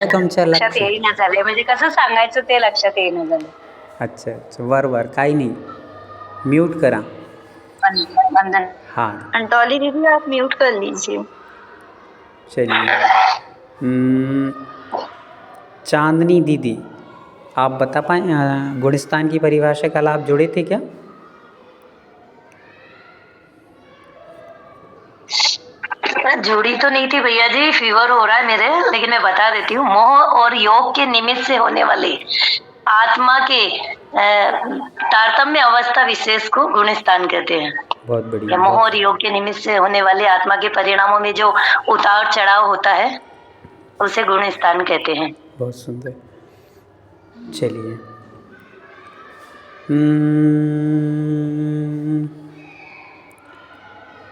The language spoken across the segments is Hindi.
तुमच्या लक्षात लक्ष येईना झालंय, म्हणजे कसं सांगायचं ते लक्षात येईना झालं. अच्छा अच्छा बरं काही नहीं म्यूट करा। वंदन हाँ डॉली दीदी आप म्यूट कर लीजिए। चलिए चांदनी दीदी आप बता पाएँ गुणस्थान की परिभाषा कल आप जुड़े थे क्या? जुड़ी तो नहीं थी भैया जी, फीवर हो रहा है मेरे, लेकिन मैं बता देती हूँ। मोह और योग के निमित्त से होने वाले आत्मा के तारतम्य अवस्था विशेष को गुणस्थान कहते हैं। बहुत बढ़िया। मोह और योग के निमित्त से होने वाले आत्मा के परिणामों में जो उतार चढ़ाव होता है उसे गुणस्थान कहते हैं। बहुत सुंदर। चलिए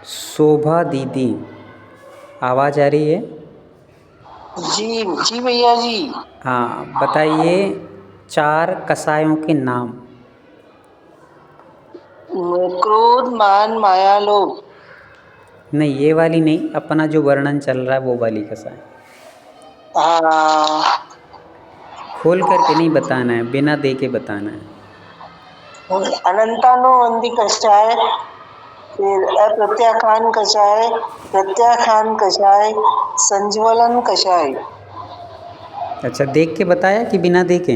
शोभा दीदी आवाज़ आ रही है? जी जी भैया जी। हाँ बताइए 4 कषायों के नाम। क्रोध मान माया लोभ। नहीं ये वाली नहीं, अपना जो वर्णन चल रहा है वो वाली कषाय। खोल करके नहीं बताना है, बिना दे के बताना है। अनंतानुबंधी कषाय, फिर अप्रत्याख्यान कषाय, प्रत्याख्यान कषाय, संज्वलन कषाय। अच्छा देख के बताया कि बिना देखे?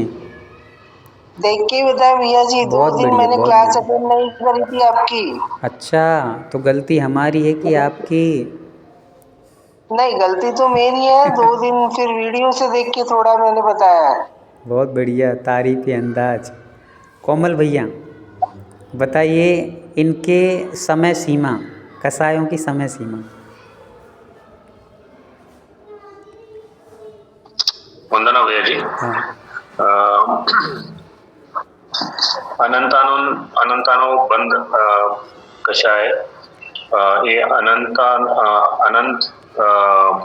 देख के बताया भैया जी, 2 बहुत दिन बढ़िया मैंने बहुत क्लास बढ़िया। अटेंड नहीं करी थी आपकी। अच्छा तो गलती हमारी है कि आपकी? नहीं गलती तो मेरी है, 2 दिन फिर वीडियो से देख के थोड़ा मैंने बताया है। बहुत बढ़िया तारीफ़ी अंदाज। कोमल भैया बताइए इनके समय सीमा, कषायों की समय सीमा। वंदना भैया जी। हाँ अनंतानुबंध कषाय ये अनंत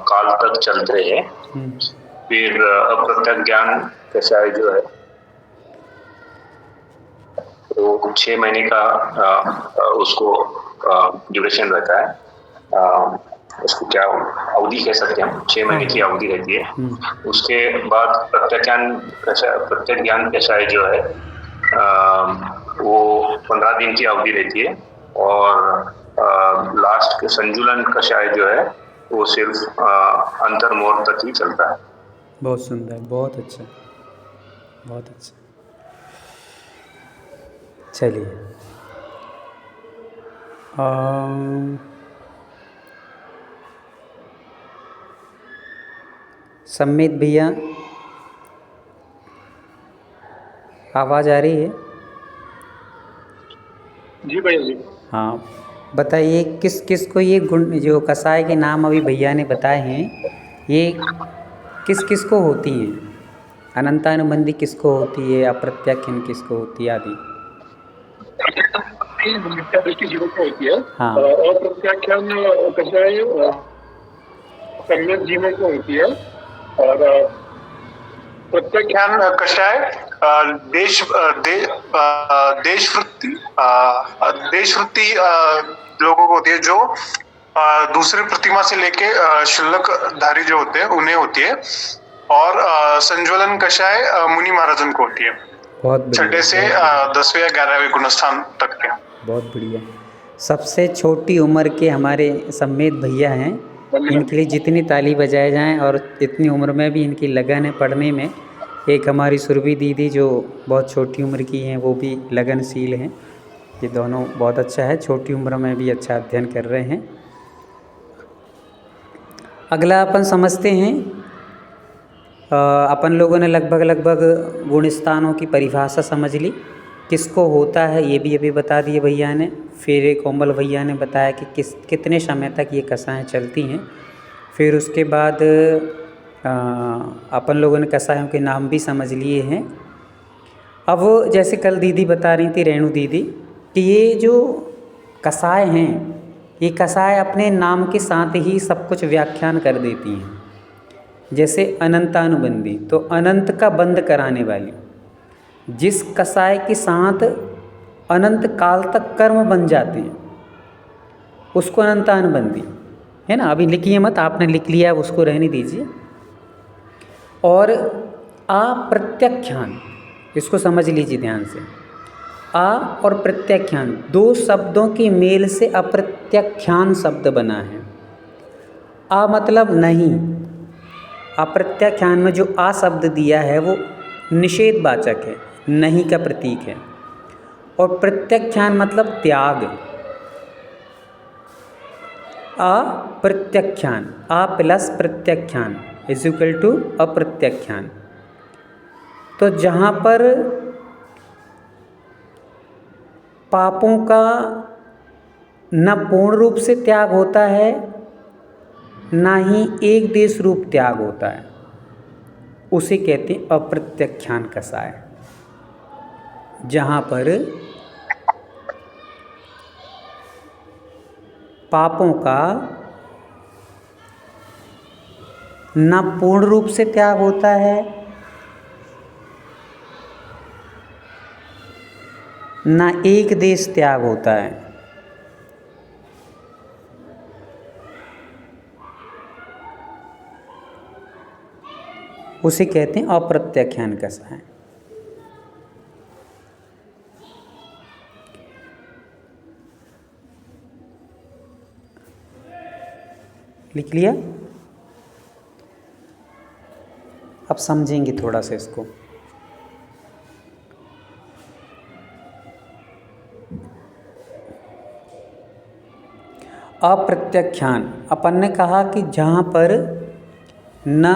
काल तक चलते हैं। फिर अप्रत्यक्ष ज्ञान कषाय जो है तो 6 महीने का उसको ड्यूरेशन रहता है। उसको क्या अवधि कह सकते हैं हम, 6 महीने की अवधि रहती है। उसके बाद प्रत्यक्ष ज्ञान कषाय जो है वो 15 दिन की अवधि रहती है। और लास्ट के संजुलन कषाय जो है वो सिर्फ अंतर्मोह तक ही चलता है। बहुत सुंदर बहुत अच्छा बहुत अच्छा। चलिए सम्मित भैया आवाज़ आ रही है? जी भैया जी। हाँ बताइए किस किस को ये गुण जो कषाय के नाम अभी भैया ने बताए हैं ये किस किस को होती हैं? अनंतानुबंधी किसको होती है, अप्रत्याख्यान किसको होती है आदि? मिथ्या दृष्टि जीवन को होती है। हाँ अप्रत्याख्यान कषाय सम्यक जीवन को होती है। और प्रत्याख्यान कषाय देशवृत्ति लोगों को होती है, जो दूसरे प्रतिमा से लेके शुल्क धारी जो होते हैं उन्हें होती है। और संज्वलन कषाय मुनि महाराजन को होती है, बहुत बढ़िया, 6 से 10वें या 11वें गुणस्थान तक के। बहुत बढ़िया। सबसे छोटी उम्र के हमारे सम्मेद भैया हैं, इनके लिए जितनी ताली बजाए जाएं और इतनी उम्र में भी इनकी लगन है पढ़ने में। एक हमारी सुरभि दीदी जो बहुत छोटी उम्र की हैं वो भी लगनशील हैं। ये दोनों बहुत अच्छा है, छोटी उम्र में भी अच्छा अध्ययन कर रहे हैं। अगला अपन समझते हैं अपन लोगों ने लगभग गुणस्थानों की परिभाषा समझ ली, किसको होता है ये भी अभी बता दिए भैया ने। फिर कोमल भैया ने बताया कि कितने समय तक ये कषायें चलती हैं। फिर उसके बाद अपन लोगों ने कषायों के नाम भी समझ लिए हैं। अब जैसे कल दीदी बता रही थी, रेणु दीदी, कि ये जो कषाय हैं ये कषाय अपने नाम के साथ ही सब कुछ व्याख्यान कर देती हैं। जैसे अनंतानुबंधी, तो अनंत का बंद कराने वाली, जिस कषाय के साथ अनंत काल तक कर्म बन जाते हैं उसको अनंतानुबंधी है ना। अभी लिखिए मत, आपने लिख लिया उसको रहने दीजिए। और अप्रत्याख्यान, इसको समझ लीजिए ध्यान से। आ और प्रत्याख्यान दो शब्दों के मेल से अप्रत्याख्यान शब्द बना है। आ मतलब नहीं, अप्रत्याख्यान में जो आ शब्द दिया है वो निषेधवाचक है, नहीं का प्रतीक है। और प्रत्याख्यान मतलब त्याग। अप्रत्याख्यान, आ प्लस प्रत्याख्यान इज इक्वल टू अप्रत्याख्यान। तो जहाँ पर पापों का न पूर्ण रूप से त्याग होता है, ना ही एक देश रूप त्याग होता है, उसे कहते हैं अप्रत्याख्यान कसाय। जहाँ पर पापों का न पूर्ण रूप से त्याग होता है, ना एक देश त्याग होता है, उसे कहते हैं अप्रत्याख्यान कसाय। लिख लिया? अब समझेंगे थोड़ा सा इसको। अप्रत्याख्यान, अपन ने कहा कि जहाँ पर न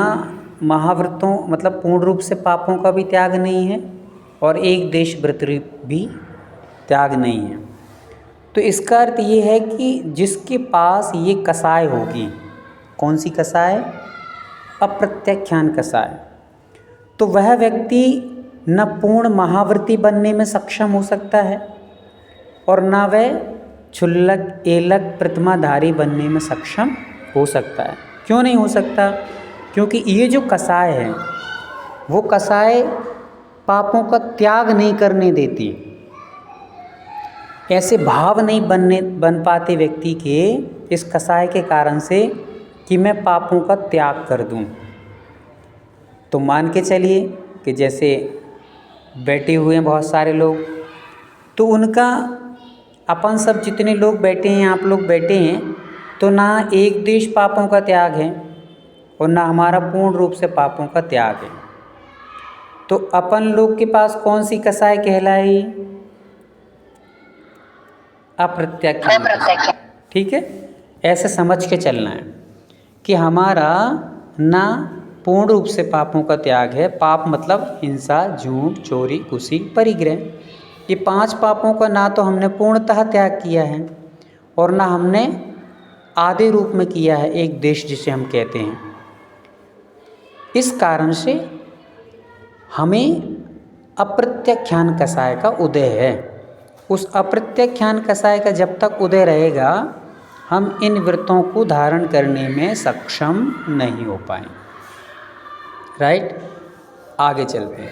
महाव्रतों मतलब पूर्ण रूप से पापों का भी त्याग नहीं है और एक देश व्रत भी त्याग नहीं है, तो इसका अर्थ ये है कि जिसके पास ये कसाय होगी, कौन सी कसाय? अप्रत्याख्यान कसाय, तो वह व्यक्ति न पूर्ण महाव्रती बनने में सक्षम हो सकता है और न वह क्षुल्लक एलक प्रतिमाधारी बनने में सक्षम हो सकता है। क्यों नहीं हो सकता? क्योंकि ये जो कसाय है वो कसाय पापों का त्याग नहीं करने देती। ऐसे भाव नहीं बन पाते व्यक्ति के इस कसाय के कारण से कि मैं पापों का त्याग कर दूं। तो मान के चलिए कि जैसे बैठे हुए हैं बहुत सारे लोग, तो उनका अपन सब जितने लोग बैठे हैं, आप लोग बैठे हैं, तो ना एक देश पापों का त्याग है और ना हमारा पूर्ण रूप से पापों का त्याग है। तो अपन लोग के पास कौन सी कसाय कहलाई? अप्रत्याख्यान। ठीक है, ऐसे समझ के चलना है कि हमारा ना पूर्ण रूप से पापों का त्याग है। पाप मतलब हिंसा, झूठ, चोरी, कुशी, परिग्रह, ये 5 पापों का ना तो हमने पूर्णतः त्याग किया है और ना हमने आधे रूप में किया है, एक देश जिसे हम कहते हैं। इस कारण से हमें अप्रत्याख्यान कसाय का उदय है। उस अप्रत्याख्यान कसाय का जब तक उदय रहेगा, हम इन व्रतों को धारण करने में सक्षम नहीं हो पाएंगे। राइट, आगे चलते हैं।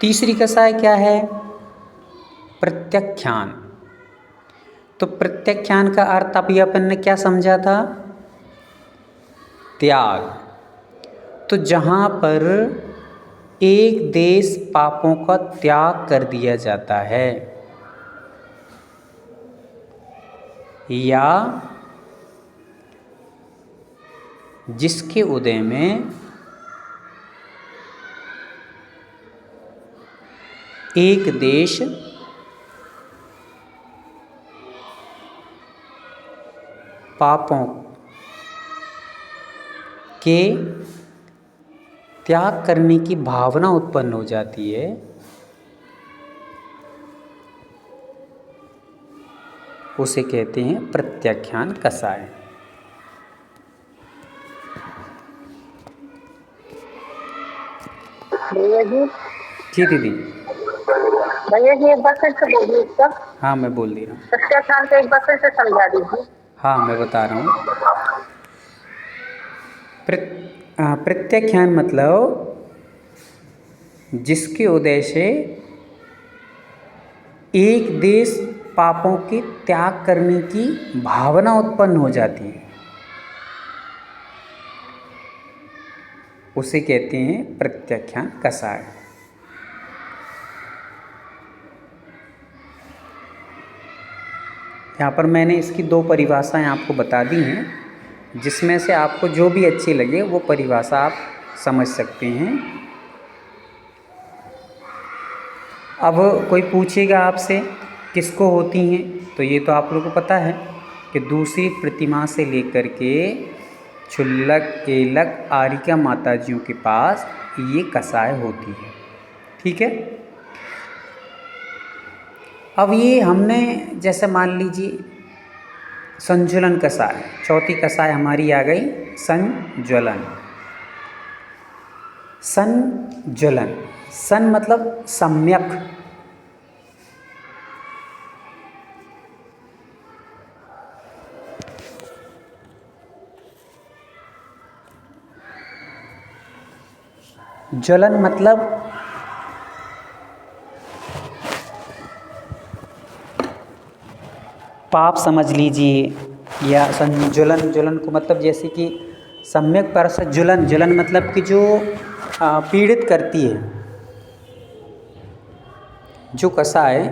तीसरी कसाय क्या है? प्रत्याख्यान। तो प्रत्याख्यान का अर्थ अभी अपन ने क्या समझा था? त्याग। तो जहाँ पर एक देश पापों का त्याग कर दिया जाता है या जिसके उदय में एक देश पापों के त्याग करने की भावना उत्पन्न हो जाती है, उसे कहते हैं प्रत्याख्यान कसाय। भैया जी। जी दीदी। भैया जी एक बार फिर से बोलिए इसका। हाँ, मैं बोल दे रहा हूँ। प्रत्याख्यान को एक बार फिर से समझा दीजिए। हाँ, मैं बता रहा हूँ। प्रत्याख्यान मतलब जिसके उदय से एक देश पापों के त्याग करने की भावना उत्पन्न हो जाती है। उसे कहते हैं प्रत्याख्यान कसाय। यहाँ पर मैंने इसकी 2 परिभाषाएं आपको बता दी हैं, जिसमें से आपको जो भी अच्छी लगे वो परिभाषा आप समझ सकते हैं। अब कोई पूछेगा आपसे किसको होती हैं, तो ये तो आप लोगों को पता है कि दूसरी प्रतिमा से लेकर के क्षुल्लक, एलक, आरिका माताजियों के पास ये कसाय होती है। ठीक है। अब ये हमने जैसे मान लीजिए संज्वलन कसाय, चौथी कसाय हमारी आ गई संज्वलन। संज्वलन, सन मतलब सम्यक, ज्वलन मतलब पाप समझ लीजिए, या संज्वलन, ज्वलन को मतलब जैसे कि सम्यक पर से ज्वलन, ज्वलन मतलब कि जो पीड़ित करती है, जो कसाय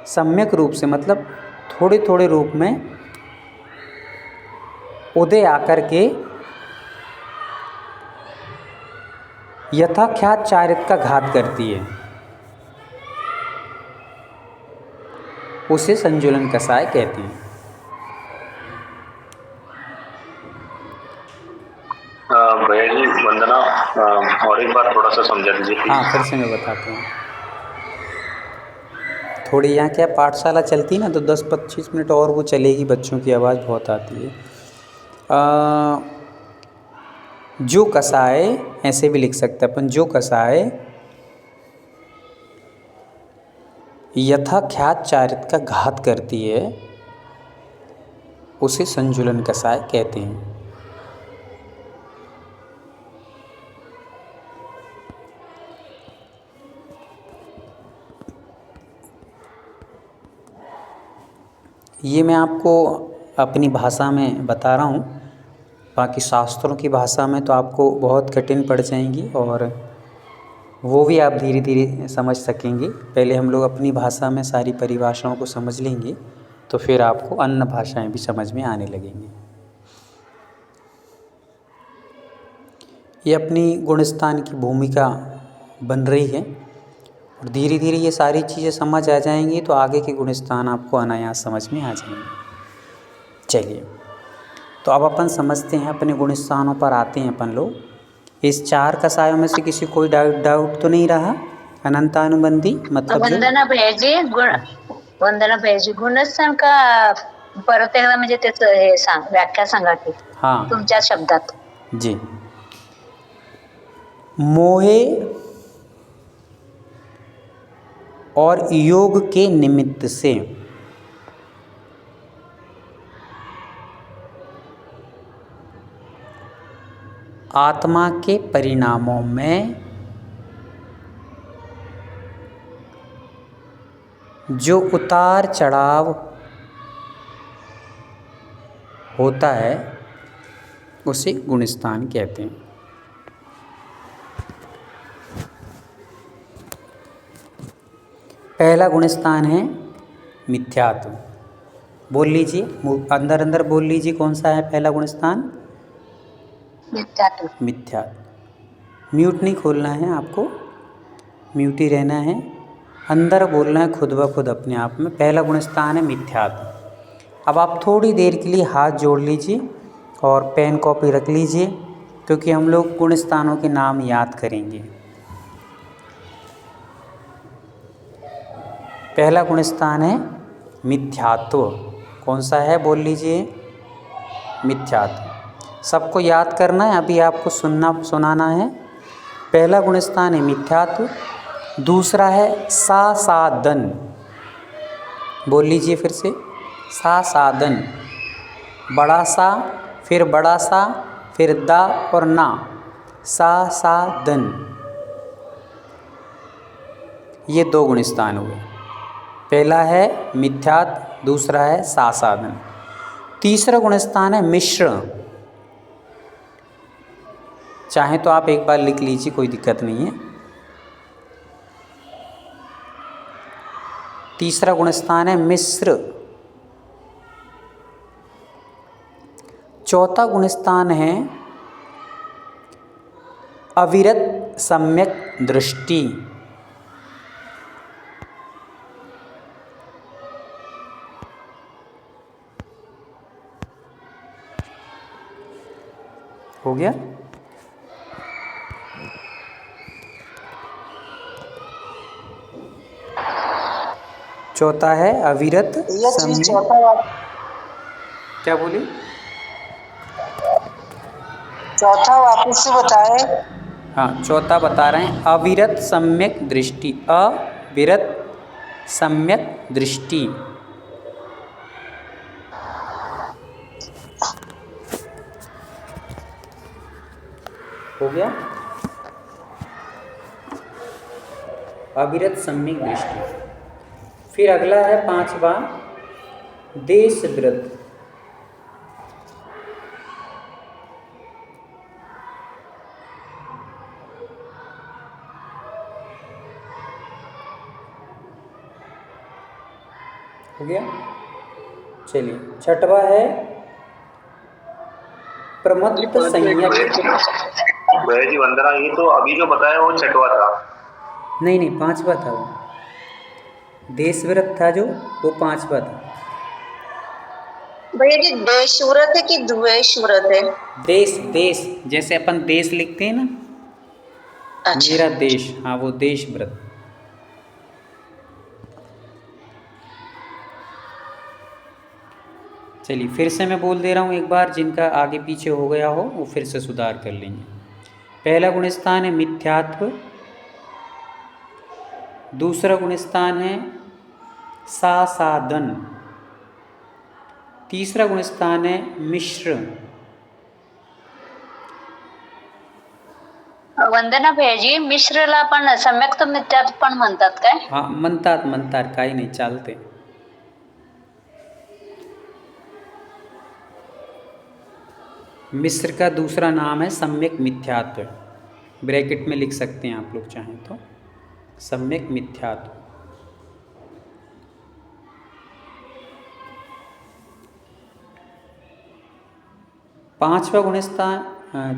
सम्यक रूप से मतलब थोड़े थोड़े रूप में उदय आकर के यथाख्यात चारित्र का घात करती है, उसे संज्वलन कसाय कहते हैं। भैया जी वंदना, और एक बार थोड़ा सा समझा दीजिए। हाँ, फिर से मैं बताता हूँ। थोड़ी यहाँ क्या पाठशाला चलती ना, तो 10-25 मिनट और वो चलेगी, बच्चों की आवाज़ बहुत आती है। जो कसाय, ऐसे भी लिख सकते हैं अपन, जो कसाय यथाख्यात चारित्र का घात करती है उसे संज्वलन कसाय कहते हैं। ये मैं आपको अपनी भाषा में बता रहा हूँ, बाकी शास्त्रों की भाषा में तो आपको बहुत कठिन पड़ जाएंगी और वो भी आप धीरे धीरे समझ सकेंगे। पहले हम लोग अपनी भाषा में सारी परिभाषाओं को समझ लेंगे, तो फिर आपको अन्य भाषाएं भी समझ में आने लगेंगी। ये अपनी गुणस्थान की भूमिका बन रही है और धीरे धीरे ये सारी चीज़ें समझ आ जाएंगी तो आगे के गुणस्थान आपको अनायास समझ में आ जाएंगे। चलिए, तो अब अपन समझते हैं, अपने गुणस्थानों पर आते हैं अपन लोग। इस 4 कसायों में से किसी कोई डाउट तो नहीं रहा? अनंतानुबंधी मतलब वंदना भैयाजी, वंदना भैयाजी, गुणस्थान का परत एकदा म्हणजे त्याचं हे सांग, व्याख्या सांगा की हाँ तुमच्या शब्दात। जी, मोहे और योग के निमित्त से आत्मा के परिणामों में जो उतार चढ़ाव होता है उसे गुणस्थान कहते हैं। पहला गुणस्थान है मिथ्यात्व। बोल लीजिए, अंदर अंदर बोल लीजिए, कौन सा है पहला गुणस्थान? मिथ्यात्व। मिथ्यात्व। म्यूट नहीं खोलना है आपको, म्यूट ही रहना है, अंदर बोलना है खुद ब खुद अपने आप में। पहला गुणस्थान है मिथ्यात्व। अब आप थोड़ी देर के लिए हाथ जोड़ लीजिए और पेन कॉपी रख लीजिए, क्योंकि हम लोग गुणस्थानों के नाम याद करेंगे। पहला गुणस्थान है मिथ्यात्व। कौन सा है बोल लीजिए? मिथ्यात्व। सबको याद करना है, अभी आपको सुनाना है। पहला गुणस्थान है मिथ्यात्व। दूसरा है सासादन। बोल लीजिए फिर से, सासादन। बड़ा सा, फिर बड़ा सा, फिर दा और ना, सासादन। ये 2 गुणस्थान हुए। पहला है मिथ्यात्व, दूसरा है सासादन। तीसरा गुणस्थान है मिश्र। चाहे तो आप एक बार लिख लीजिए, कोई दिक्कत नहीं है। तीसरा गुणस्थान है मिश्र। चौथा गुणस्थान है अविरत सम्यक दृष्टि। हो गया। चौथा है अविरत ये चीज सम्यक। क्या बोली? चौथा वापस से बताएं। हाँ, चौथा बता रहे हैं, अविरत सम्यक दृष्टि। अविरत सम्यक दृष्टि। हो गया। अविरत सम्यक दृष्टि। फिर अगला है पांचवा देश व्रत। हो गया। चलिए, छठवा है प्रमत्त संयक। भैया जी वंदना, ये तो अभी जो बताया वो छठवा था। नहीं नहीं, पांचवा था वो। देश व्रत था जो, वो पांचवा था। भैया जी देश व्रत है कि द्वेष व्रत है? देश, देश जैसे अपन देश लिखते हैं ना, अच्छा। मेरा देश, हाँ वो देश व्रत। चलिए फिर से मैं बोल दे रहा हूँ एक बार, जिनका आगे पीछे हो गया हो वो फिर से सुधार कर लेंगे। पहला गुणस्थान है मिथ्यात्व। दूसरा गुणस्थान है सासादन। तीसरा गुणस्थान है मिश्र। वंदना भैया जी, मिश्रला पण सम्यक मिथ्यात्व पण म्हणतात काय? हाँ म्हणतात, काही नाही, चालते। मिश्र का दूसरा नाम है सम्यक मिथ्यात्व। ब्रैकेट में लिख सकते हैं आप लोग चाहें तो, सम्यक मिथ्यात्व। पांचवा गुणस्थान,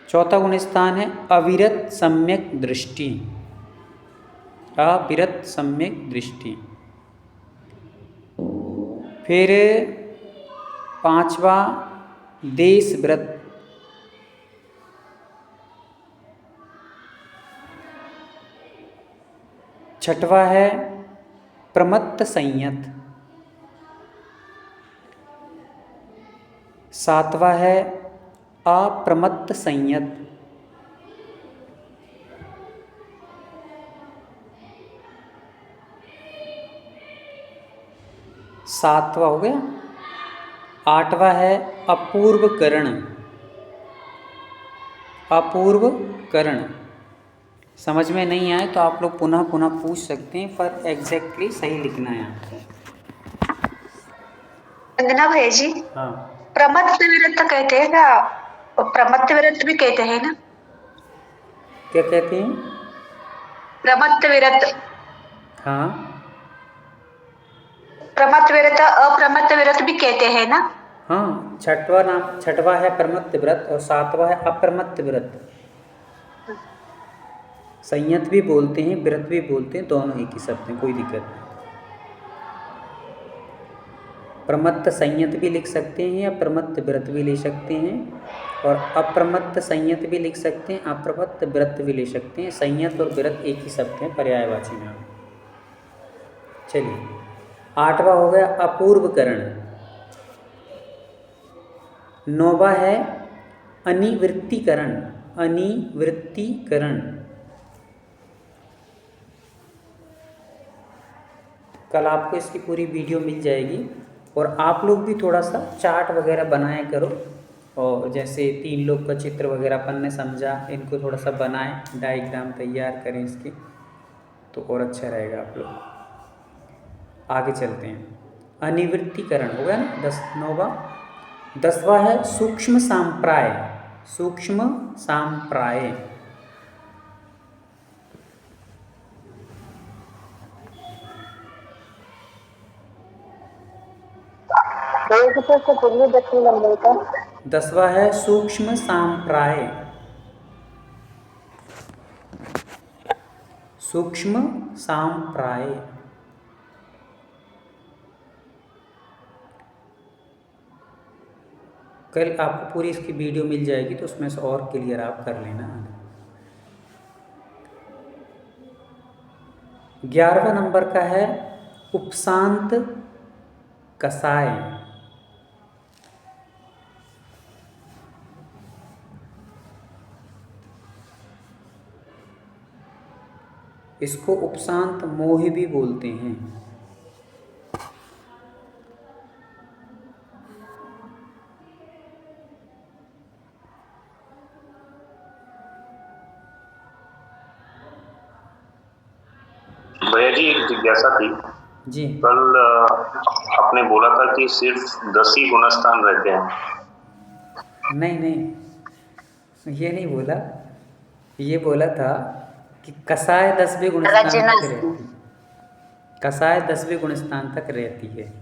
चौथा गुणस्थान है अविरत सम्यक दृष्टि। अविरत सम्यक दृष्टि। फिर पांचवा देश व्रत। छठवा है प्रमत्त संयत। सातवा है अप्रमत्त संयत। सातवा हो गया। आठवा है अपूर्व करण। अपूर्व करण। समझ में नहीं आए तो आप लोग पुनः पूछ सकते हैं, पर एग्जैक्टली सही लिखना है आपको। वंदना भैया जी, हाँ, प्रमत्त विरत कहते हैं क्या? प्रमत्त विरत भी कहते हैं ना? क्या कहते हैं? प्रमत्त विरत। हाँ, प्रमत्त विरत अप्रमत्त विरत भी कहते हैं ना? हाँ, छठवा है प्रमत्त व्रत और सातवा है अप्रमत्त व्रत। संयत भी बोलते हैं, व्रत भी बोलते हैं, दोनों एक ही शब्द हैं, कोई दिक्कत नहीं। प्रमत्त संयत भी लिख सकते हैं या प्रमत्त व्रत भी ले सकते हैं, और अप्रमत्त संयत भी लिख सकते हैं, अप्रमत्त व्रत भी ले सकते हैं। संयत और व्रत एक ही शब्द हैं, पर्यायवाची नाम। चलिए, आठवा हो गया अपूर्वकरण। नौवा है अनिवृत्तिकरण। अनिवृत्तिकरण। कल आपको इसकी पूरी वीडियो मिल जाएगी, और आप लोग भी थोड़ा सा चार्ट वगैरह बनाया करो, और जैसे 3 लोग का चित्र वगैरह अपन ने समझा, इनको थोड़ा सा बनाएं, डायग्राम तैयार करें इसके, तो और अच्छा रहेगा। आप लोग आगे चलते हैं। अनिवृत्तिकरण हो गया ना, 9वां। 10वां है सूक्ष्म सांप्राय। सूक्ष्म सांप्राय। बोलिए 10वें नंबर का। 10वां है सूक्ष्म सांप्राय। सूक्ष्म सांप्राय। कल आपको पूरी इसकी वीडियो मिल जाएगी तो उसमें से और क्लियर आप कर लेना। 11वां नंबर का है उपशांत कसाय। इसको उपशांत मोह भी बोलते हैं। भैया जी एक जिज्ञासा थी। जी कल आपने बोला था कि सिर्फ 10 ही गुणस्थान रहते हैं। नहीं नहीं, ये नहीं बोला। ये बोला था कि कसाय 10वें गुणस्थान रचना तक रहती है। कसाय 10वें गुणस्थान तक रहती है।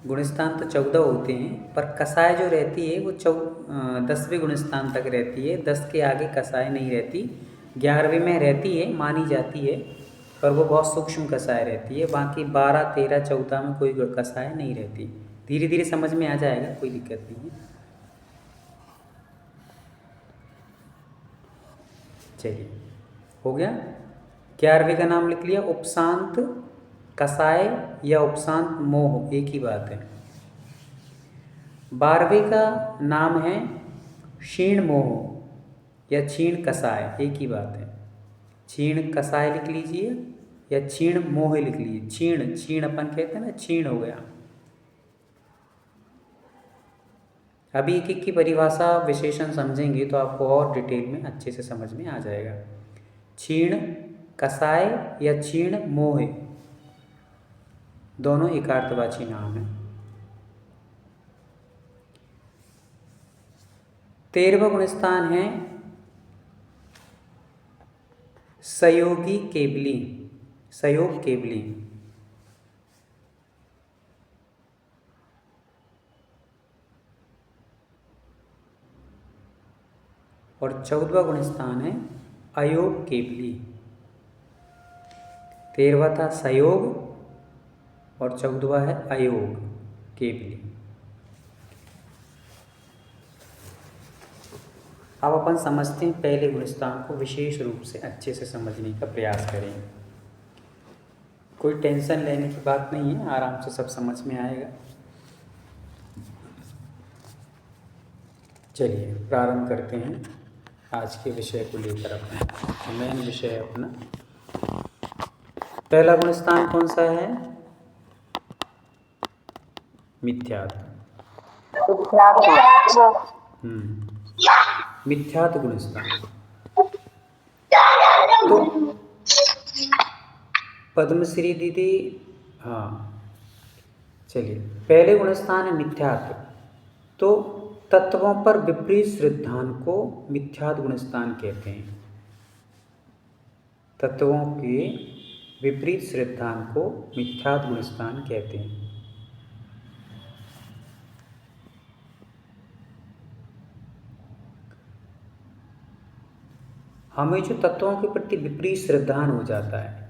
गुणस्थान तो 14 होते हैं, पर कसाय जो रहती है वो 10वें गुणस्थान तक रहती है। 10 के आगे कसाय नहीं रहती। 11वें में रहती है, मानी जाती है, पर वो बहुत सूक्ष्म कसाय रहती है। बाकी 12, 13, 14 में कोई कसाय नहीं रहती। धीरे धीरे समझ में आ जाएगा, कोई दिक्कत नहीं है। चलिए, हो गया। 11वें का नाम लिख लिया, उपशांत कसाय या उपशांत मोह, एक ही बात है। 12वें का नाम है क्षीण मोह या क्षीण कसाय, एक ही बात है। क्षीण कसाय लिख लीजिए या क्षीण मोह लिख लीजिए। क्षीण, क्षीण अपन कहते हैं ना, क्षीण हो गया। अभी एक एक की परिभाषा विशेषण समझेंगे तो आपको और डिटेल में अच्छे से समझ में आ जाएगा। क्षीण कसाय या क्षीण मोह दोनों एकार्थवाची नाम है। 13वां गुणस्थान है सहयोगी केवली, सहयोग केवली। और 14वां गुणस्थान है अयोग केवली। 13वां था सहयोग और 14वां है अयोग केवली। अब अपन समझते हैं पहले गुणस्थान को, विशेष रूप से अच्छे से समझने का प्रयास करेंगे। कोई टेंशन लेने की बात नहीं है, आराम से सब समझ में आएगा। चलिए प्रारंभ करते हैं आज के विषय को लेकर। अपना मेन विषय अपना पहला गुणस्थान कौन सा है? मिथ्यात्व। मिथ्यात्व गुणस्थान। तो पद्मश्री दीदी, हाँ चलिए, पहले गुणस्थान है मिथ्यात्व। तो तत्वों पर विपरीत श्रद्धान को मिथ्यात्व गुणस्थान कहते हैं। तत्वों के विपरीत श्रद्धान को मिथ्यात्व गुणस्थान कहते हैं। हमें जो तत्वों के प्रति विपरीत श्रद्धान हो जाता है,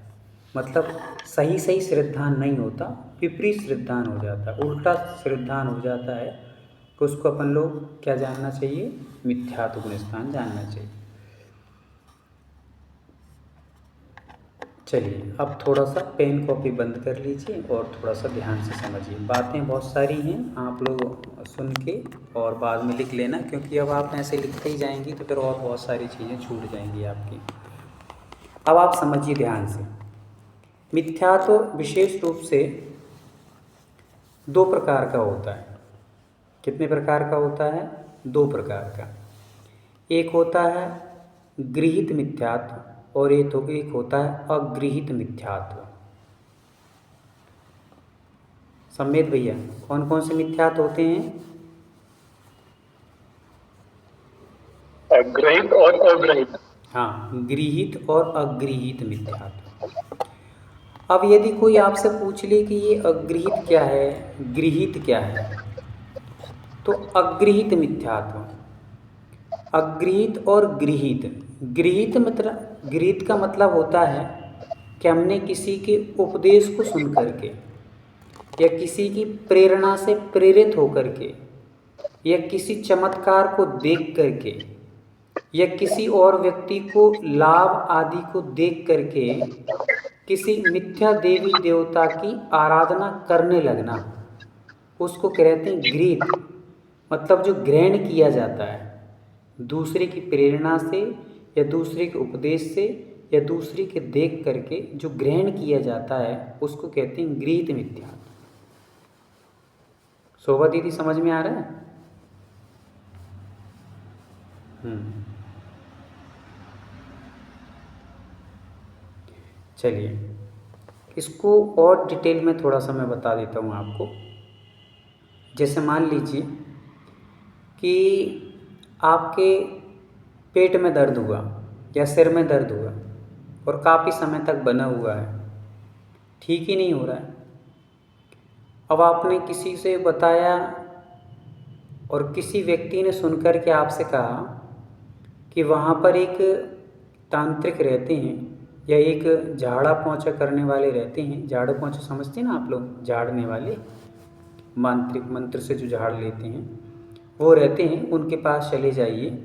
मतलब सही सही श्रद्धान नहीं होता, विपरीत श्रद्धान हो जाता है, उल्टा श्रद्धान हो जाता है, तो उसको अपन लोग क्या जानना चाहिए? मिथ्यात्व गुणस्थान जानना चाहिए। चलिए अब थोड़ा सा पेन कॉपी बंद कर लीजिए और थोड़ा सा ध्यान से समझिए। बातें बहुत सारी हैं, आप लोग सुन के और बाद में लिख लेना, क्योंकि अब आप ऐसे लिखते ही जाएंगी तो फिर और बहुत सारी चीज़ें छूट जाएंगी आपकी। अब आप समझिए ध्यान से। मिथ्यात्व विशेष रूप से 2 प्रकार का होता है। कितने प्रकार का होता है? 2 प्रकार का। एक होता है गृहीत मिथ्यात्व और एक होता है अगृहीत मिथ्यात्व। सम्मेद भैया, कौन कौन से मिथ्यात्व होते हैं? गृहीत और अगृहीत। हाँ, गृहीत और अगृहीत मिथ्यात्व। अब यदि कोई आपसे पूछ ले कि ये अगृहीत क्या है, गृहीत क्या है, तो अगृहीत मिथ्यात्व, अगृहीत और गृहीत। गृहीत का मतलब होता है कि हमने किसी के उपदेश को सुन करके या किसी की प्रेरणा से प्रेरित होकर के या किसी चमत्कार को देख करके या किसी और व्यक्ति को लाभ आदि को देख करके किसी मिथ्या देवी देवता की आराधना करने लगना, उसको कहते हैं गृहीत। मतलब जो ग्रहण किया जाता है दूसरे की प्रेरणा से या दूसरे के उपदेश से या दूसरे के देख करके जो ग्रहण किया जाता है उसको कहते हैं गृहीत मिथ्यात्व। शोभा दीदी समझ में आ रहा है? चलिए इसको और डिटेल में थोड़ा सा मैं बता देता हूँ आपको। जैसे मान लीजिए कि आपके पेट में दर्द हुआ या सिर में दर्द हुआ और काफ़ी समय तक बना हुआ है, ठीक ही नहीं हो रहा है। अब आपने किसी से बताया और किसी व्यक्ति ने सुनकर के आपसे कहा कि वहाँ पर एक तांत्रिक रहते हैं या एक झाड़ा पोंछा करने वाले रहते हैं। झाड़ा पोंछा समझते हैं ना आप लोग, झाड़ने वाले, मांत्रिक मंत्र से जो झाड़ लेते हैं वो रहते हैं, उनके पास चले जाइए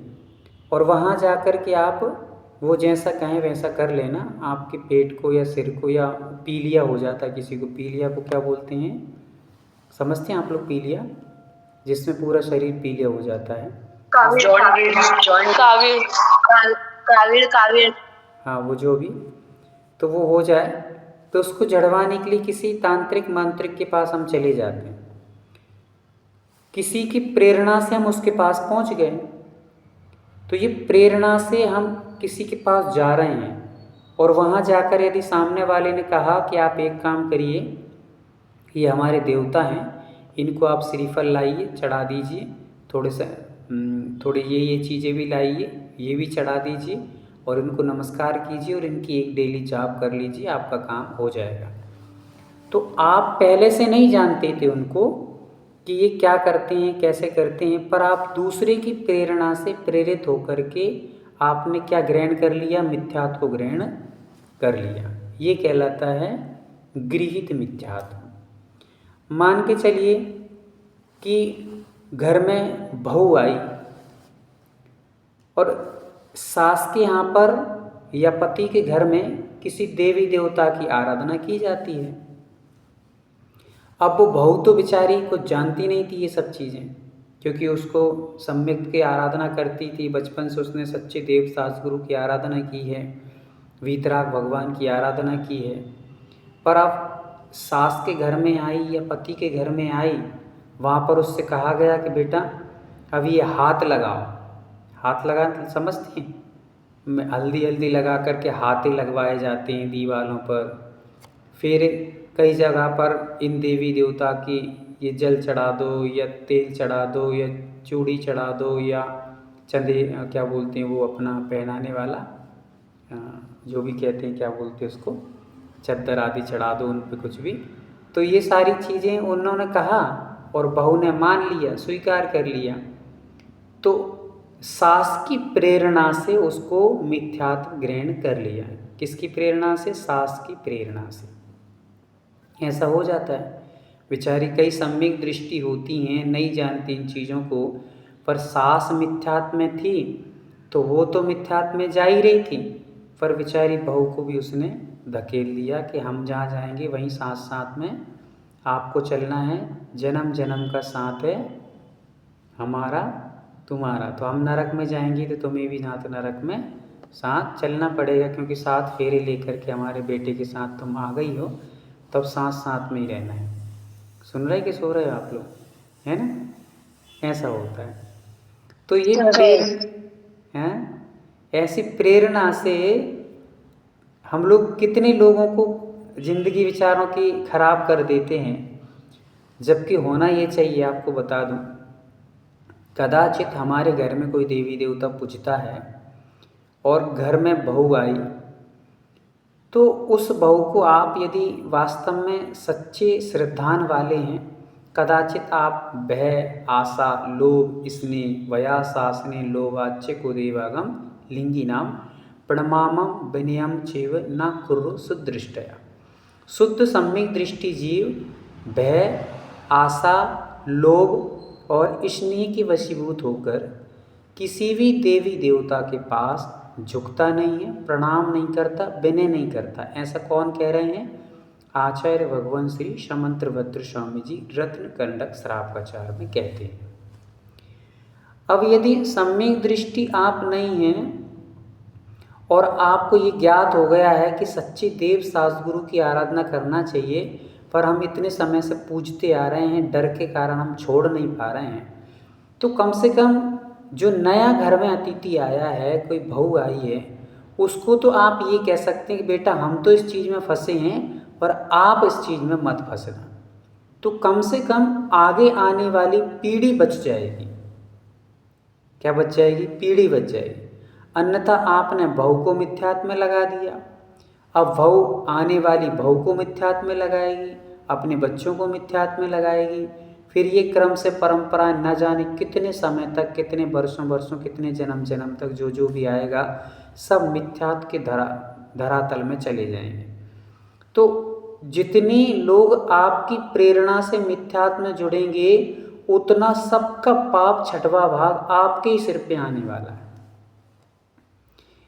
और वहाँ जा कर के आप वो जैसा कहें वैसा कर लेना। आपके पेट को या सिर को, या पीलिया हो जाता है किसी को, पीलिया को क्या बोलते हैं समझते हैं आप लोग? पीलिया जिसमें पूरा शरीर पीलिया हो जाता है, काविड़। हाँ वो जो भी, तो वो हो जाए तो उसको जड़वाने के लिए किसी तांत्रिक मांत्रिक के पास हम चले जाते हैं। किसी की प्रेरणा से हम उसके पास पहुंच गए, तो ये प्रेरणा से हम किसी के पास जा रहे हैं और वहाँ जाकर यदि सामने वाले ने कहा कि आप एक काम करिए, ये हमारे देवता हैं, इनको आप श्रीफल लाइए चढ़ा दीजिए, थोड़े ये चीज़ें भी लाइए, ये भी चढ़ा दीजिए और इनको नमस्कार कीजिए और इनकी एक डेली जाप कर लीजिए, आपका काम हो जाएगा। तो आप पहले से नहीं जानते थे उनको कि ये क्या करते हैं, कैसे करते हैं, पर आप दूसरे की प्रेरणा से प्रेरित होकर के आपने क्या ग्रहण कर लिया? मिथ्यात्व को ग्रहण कर लिया। ये कहलाता है गृहीत मिथ्यात्व। मान के चलिए कि घर में बहू आई और सास के यहाँ पर या पति के घर में किसी देवी देवता की आराधना की जाती है। अब वो बहू तो बेचारी कुछ जानती नहीं थी ये सब चीज़ें, क्योंकि उसको सम्यक की आराधना करती थी, बचपन से उसने सच्चे देव सास गुरु की आराधना की है, वीतराग भगवान की आराधना की है। पर अब सास के घर में आई या पति के घर में आई, वहाँ पर उससे कहा गया कि बेटा अब ये हाथ लगाओ। हाथ लगा समझती हैं? हल्दी लगा करके हाथे लगवाए जाते हैं दीवारों पर। फिर कई जगह पर इन देवी देवता की ये जल चढ़ा दो या तेल चढ़ा दो या चूड़ी चढ़ा दो या चंदे क्या बोलते हैं वो अपना पहनाने वाला, जो भी कहते हैं क्या बोलते हैं उसको, चद्दर आदि चढ़ा दो उन पे कुछ भी। तो ये सारी चीज़ें उन्होंने कहा और बहू ने मान लिया, स्वीकार कर लिया। तो सास की प्रेरणा से उसको मिथ्यात्व ग्रहण कर लिया। किसकी प्रेरणा से? सास की प्रेरणा से। ऐसा हो जाता है। बेचारी कई सम्यक दृष्टि होती हैं, नहीं जानती इन चीज़ों को, पर सास मिथ्यात्व में थी तो वो तो मिथ्यात्व में जा ही रही थी, पर बेचारी बहू को भी उसने धकेल दिया कि हम जहाँ जाएंगे वहीं साथ साथ में आपको चलना है, जन्म जन्म का साथ है हमारा तुम्हारा, तो हम नरक में जाएंगे तो तुम्हें भी नाथ नरक में साथ चलना पड़ेगा, क्योंकि साथ फेरे लेकर के हमारे बेटे के साथ तुम आ गई हो, तब साथ साथ में ही रहना है। सुन रहे कि सो रहे हो आप लोग, है ना? ऐसा होता है। तो ये ऐसी प्रेरणा से हम लोग कितने लोगों को ज़िंदगी विचारों की खराब कर देते हैं, जबकि होना ये चाहिए। आपको बता दूं, कदाचित हमारे घर में कोई देवी देवता पूजता है और घर में बहू आई, तो उस बहू को आप यदि वास्तव में सच्चे श्रद्धान वाले हैं, कदाचित आप भय, आशा, लोभ, स्नेह, वयासासने लोभाच्य को देवागम लिंगी नाम प्रणमामम विनयम चेव न कुरु सुदृष्टया। शुद्ध सम्यक दृष्टि जीव भय, आशा, लोभ और स्नेह के वशीभूत होकर किसी भी देवी देवता के पास झुकता नहीं है, प्रणाम नहीं करता, विनय नहीं करता। ऐसा कौन कह रहे हैं? आचार्य भगवान श्री समंत्रभद्र स्वामी जी रत्न कंडक श्रावकाचार में कहते हैं। अब यदि सम्यक दृष्टि आप नहीं हैं और आपको ये ज्ञात हो गया है कि सच्चे देव शास्त्रगुरु की आराधना करना चाहिए, पर हम इतने समय से पूजते आ रहे हैं, डर के कारण हम छोड़ नहीं पा रहे हैं, तो कम से कम जो नया घर में अतिथि आया है, कोई बहू आई है, उसको तो आप ये कह सकते हैं कि बेटा हम तो इस चीज़ में फंसे हैं पर आप इस चीज़ में मत फंसना, तो कम से कम आगे आने वाली पीढ़ी बच जाएगी। क्या बच जाएगी? पीढ़ी बच जाएगी। अन्यथा आपने बहू को मिथ्यात्व में लगा दिया, अब बहू आने वाली बहू को मिथ्यात्व में लगाएगी, अपने बच्चों को मिथ्यात्व में लगाएगी, फिर ये क्रम से परंपरा न जाने कितने समय तक, कितने वर्षों कितने जन्म तक जो भी आएगा सब मिथ्यात्व के धरातल में चले जाएंगे। तो जितने लोग आपकी प्रेरणा से मिथ्यात्व में जुड़ेंगे, उतना सबका पाप छठवां भाग आपके ही सिर पे आने वाला है।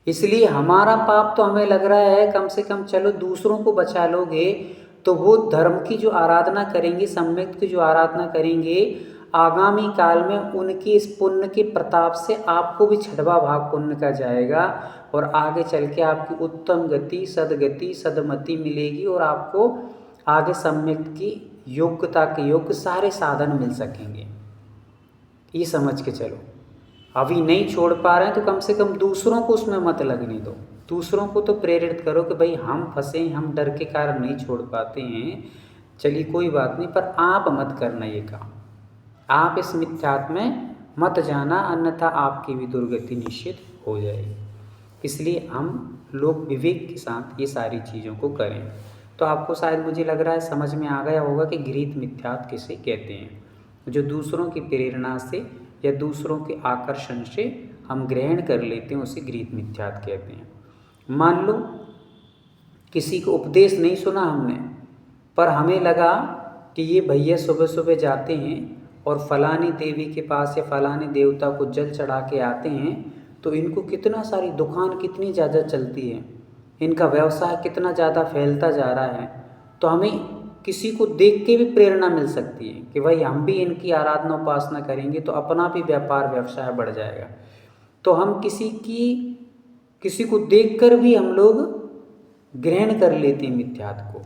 इसलिए हमारा पाप तो हमें लग रहा है कम से कम चलो दूसरों को बचा लोगे, तो वो धर्म की जो आराधना करेंगे, सम्यक की जो आराधना करेंगे, आगामी काल में उनकी इस पुण्य के प्रताप से आपको भी छठवां भाग पुण्य का जाएगा और आगे चल के आपकी उत्तम गति, सदगति, सदमति मिलेगी और आपको आगे सम्यक की योग्यता के योग्य सारे साधन मिल सकेंगे। ये समझ के चलो। अभी नहीं छोड़ पा रहे हैं तो कम से कम दूसरों को उसमें मत लगने दो, दूसरों को तो प्रेरित करो कि भाई हम फंसे, हम डर के कारण नहीं छोड़ पाते हैं, चलिए कोई बात नहीं, पर आप मत करना ये काम, आप इस मिथ्यात्व में मत जाना, अन्यथा आपकी भी दुर्गति निश्चित हो जाएगी। इसलिए हम लोग विवेक के साथ ये सारी चीज़ों को करें। तो आपको शायद मुझे लग रहा है समझ में आ गया होगा कि गृहीत मिथ्यात्व किसे कहते हैं, जो दूसरों की प्रेरणा से या दूसरों के आकर्षण से हम ग्रहण कर लेते हैं, उसे गृहीत मिथ्यात्व कहते हैं। मान लो किसी को उपदेश नहीं सुना हमने, पर हमें लगा कि ये भैया सुबह सुबह जाते हैं और फलानी देवी के पास या फलाने देवता को जल चढ़ा के आते हैं, तो इनको कितना सारी दुकान कितनी ज़्यादा चलती है, इनका व्यवसाय कितना ज़्यादा फैलता जा रहा है, तो हमें किसी को देख के भी प्रेरणा मिल सकती है कि भाई हम भी इनकी आराधना उपासना करेंगे तो अपना भी व्यापार व्यवसाय बढ़ जाएगा। तो हम किसी को देखकर भी हम लोग ग्रहण कर लेते हैं मिथ्यात्व को।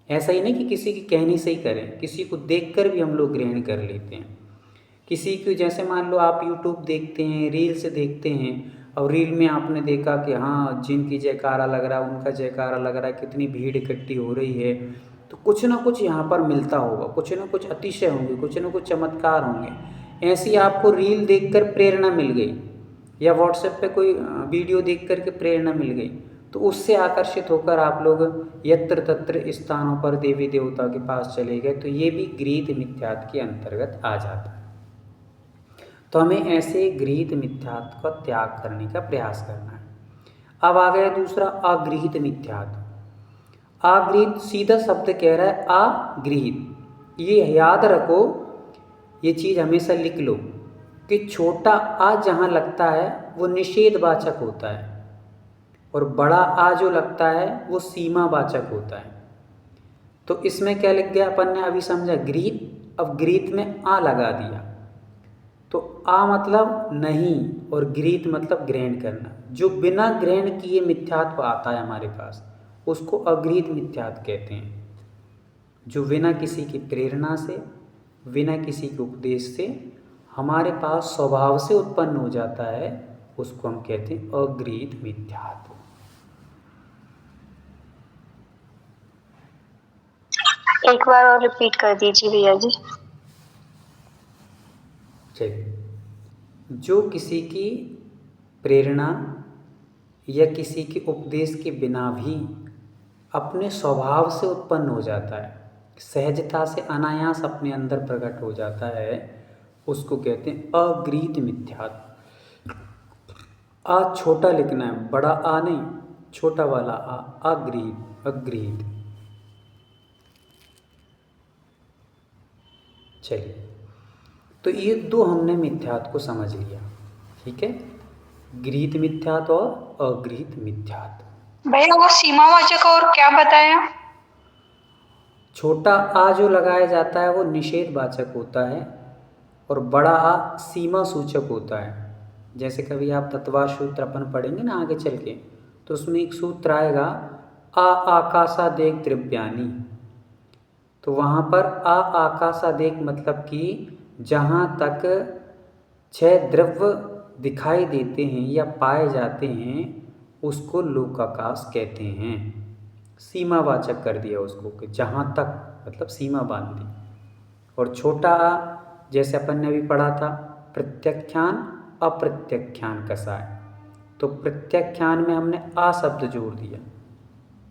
ऐसा ही नहीं कि किसी के कहने से ही करें, किसी को देखकर भी हम लोग ग्रहण कर लेते हैं। किसी को जैसे मान लो आप यूट्यूब देखते हैं, रील से देखते हैं, और रील में आपने देखा कि हाँ जिनकी जयकारा लग रहा है, उनका जयकारा लग रहा है, कितनी भीड़ इकट्ठी हो रही है, तो कुछ ना कुछ यहाँ पर मिलता होगा, कुछ ना कुछ अतिशय होंगे, कुछ ना कुछ चमत्कार होंगे। ऐसी आपको रील देखकर प्रेरणा मिल गई या व्हाट्सएप पे कोई वीडियो देख कर के प्रेरणा मिल गई, तो उससे आकर्षित होकर आप लोग यत्र तत्र स्थानों पर देवी देवता के पास चले गए, तो ये भी गृहीत मिथ्यात्व के अंतर्गत आ जाता है। तो हमें ऐसे गृहीत मिथ्यात्व का त्याग करने का प्रयास करना है। अब आ गया दूसरा अगृहीत मिथ्यात्व। अगृहीत सीधा शब्द कह रहा है अगृहीत। ये याद रखो, ये चीज़ हमेशा लिख लो कि छोटा आ जहाँ लगता है वो निषेधवाचक होता है और बड़ा आ जो लगता है वो सीमावाचक होता है। तो इसमें क्या लिख गया अपन ने अभी समझा गृहीत, अब गृहीत में आ लगा दिया, तो आ मतलब नहीं और गृहीत मतलब ग्रहण करना। जो बिना ग्रहण किए मिथ्यात्व आता है हमारे पास, उसको अगृहीत मिथ्यात्व कहते हैं। जो बिना किसी की प्रेरणा से, बिना किसी के उपदेश से हमारे पास स्वभाव से उत्पन्न हो जाता है, उसको हम कहते हैं अगृहीत मिथ्यात्व। एक बार और रिपीट कर दीजिए भैया जी। चलिए, जो किसी की प्रेरणा या किसी के उपदेश के बिना भी अपने स्वभाव से उत्पन्न हो जाता है, सहजता से अनायास अपने अंदर प्रकट हो जाता है, उसको कहते हैं अगृहीत मिथ्यात्व। आ छोटा लिखना है, बड़ा आ नहीं, छोटा वाला आ, अगृहीत, अगृहीत। चलिए, तो ये दो हमने मिथ्यात्व को समझ लिया, ठीक है, गृहीत मिथ्यात्व और अगृहीत मिथ्यात्व। भैया वो सीमावाचक और क्या बताया? छोटा आ जो लगाया जाता है वो निषेधवाचक होता है और बड़ा आ सीमा सूचक होता है। जैसे कभी आप तत्वार सूत्र अपन पढ़ेंगे ना आगे चल के, तो उसमें एक सूत्र आएगा आ आकाशादेक द्रव्यानि। तो वहाँ पर आ आकाशादेक मतलब कि जहाँ तक 6 द्रव्य दिखाई देते हैं या पाए जाते हैं उसको लोकाकाश कहते हैं। सीमावाचक कर दिया उसको कि जहाँ तक मतलब सीमा बांध दी। और छोटा आ जैसे अपन ने अभी पढ़ा था प्रत्याख्यान अप्रत्याख्यान कसाय, तो प्रत्याख्यान में हमने आ शब्द जोड़ दिया।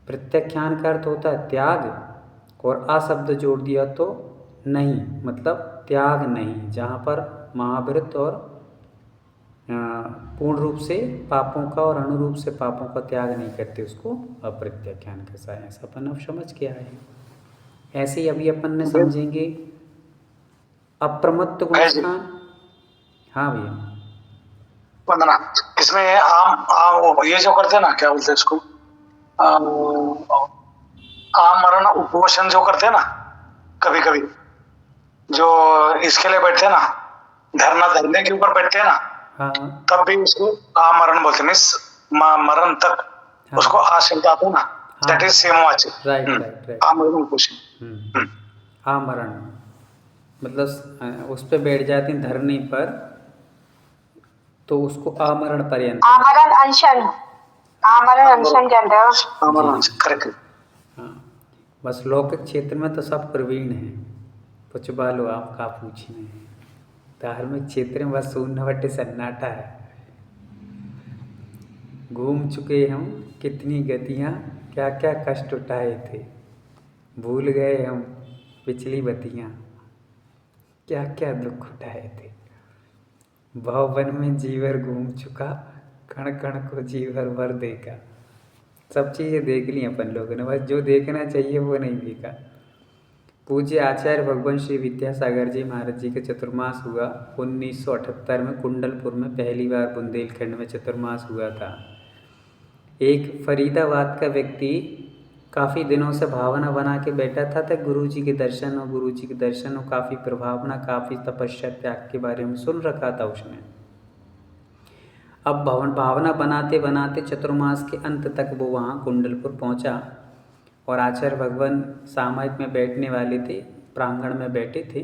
प्रत्याख्यान का अर्थ होता है त्याग और आ शब्द जोड़ दिया तो नहीं, मतलब त्याग नहीं, जहाँ पर महावृत और पूर्ण रूप से पापों का और अनुरूप से पापों का त्याग नहीं करते, उसको अप्रत्याख्यान कसाय। ऐसा अपन अब समझ के आए हैं। ऐसे ही अभी अपन ने समझेंगे अप्रमत्त गुणस्थान। हाँ भैया, वंदना, इसमें आम ये जो करते हैं ना, क्या बोलते हैं इसको, आम मरण उपोषण जो करते हैं ना, कभी कभी जो इसके लिए बैठते हैं ना, धरना धरने के ऊपर बैठते हैं ना, हाँ, तब भी उसको आमरण बोलते हैं, मीन्स मरण तक। हाँ, उसको आ शब्द आता है ना, दैट इज सेमवाचक। Right right right. आमरण उपोषण, आमरण मतलब उस पर बैठ जाते हैं धरने पर, तो उसको आमरण पर्यंत, आमरण अनशन, आमरण अनशन कहते हैं उसको। आमरण करेक्ट। हाँ, बस लौकिक क्षेत्र में तो सब प्रवीण हैं, पुछवा लो आप का पूछने हैं। धार्मिक क्षेत्र में बस शून्य बटे सन्नाटा है। घूम चुके हम कितनी गतियाँ, क्या क्या कष्ट उठाए थे, भूल गए हम पिछली बतियाँ, क्या क्या दुख उठाए थे। भवन में जीवर घूम चुका, कण कण को जीवर भर देखा। सब चीज़ें देख ली अपन लोगों ने, बस जो देखना चाहिए वो नहीं देखा। पूज्य आचार्य भगवान श्री विद्यासागर जी महाराज जी का चतुर्मास हुआ 1978 में कुंडलपुर में, पहली बार बुंदेलखंड में चतुर्मास हुआ था। एक फरीदाबाद का व्यक्ति काफ़ी दिनों से भावना बना के बैठा था गुरु जी के दर्शन और गुरु जी के दर्शन और काफ़ी प्रभावना, काफ़ी तपस्या त्याग के बारे में सुन रखा था उसने। अब भावना बनाते बनाते चतुर्मास के अंत तक वो वहाँ कुंडलपुर पहुँचा और आचार्य भगवान सामयिक में बैठने वाले थे, प्रांगण में बैठे थे।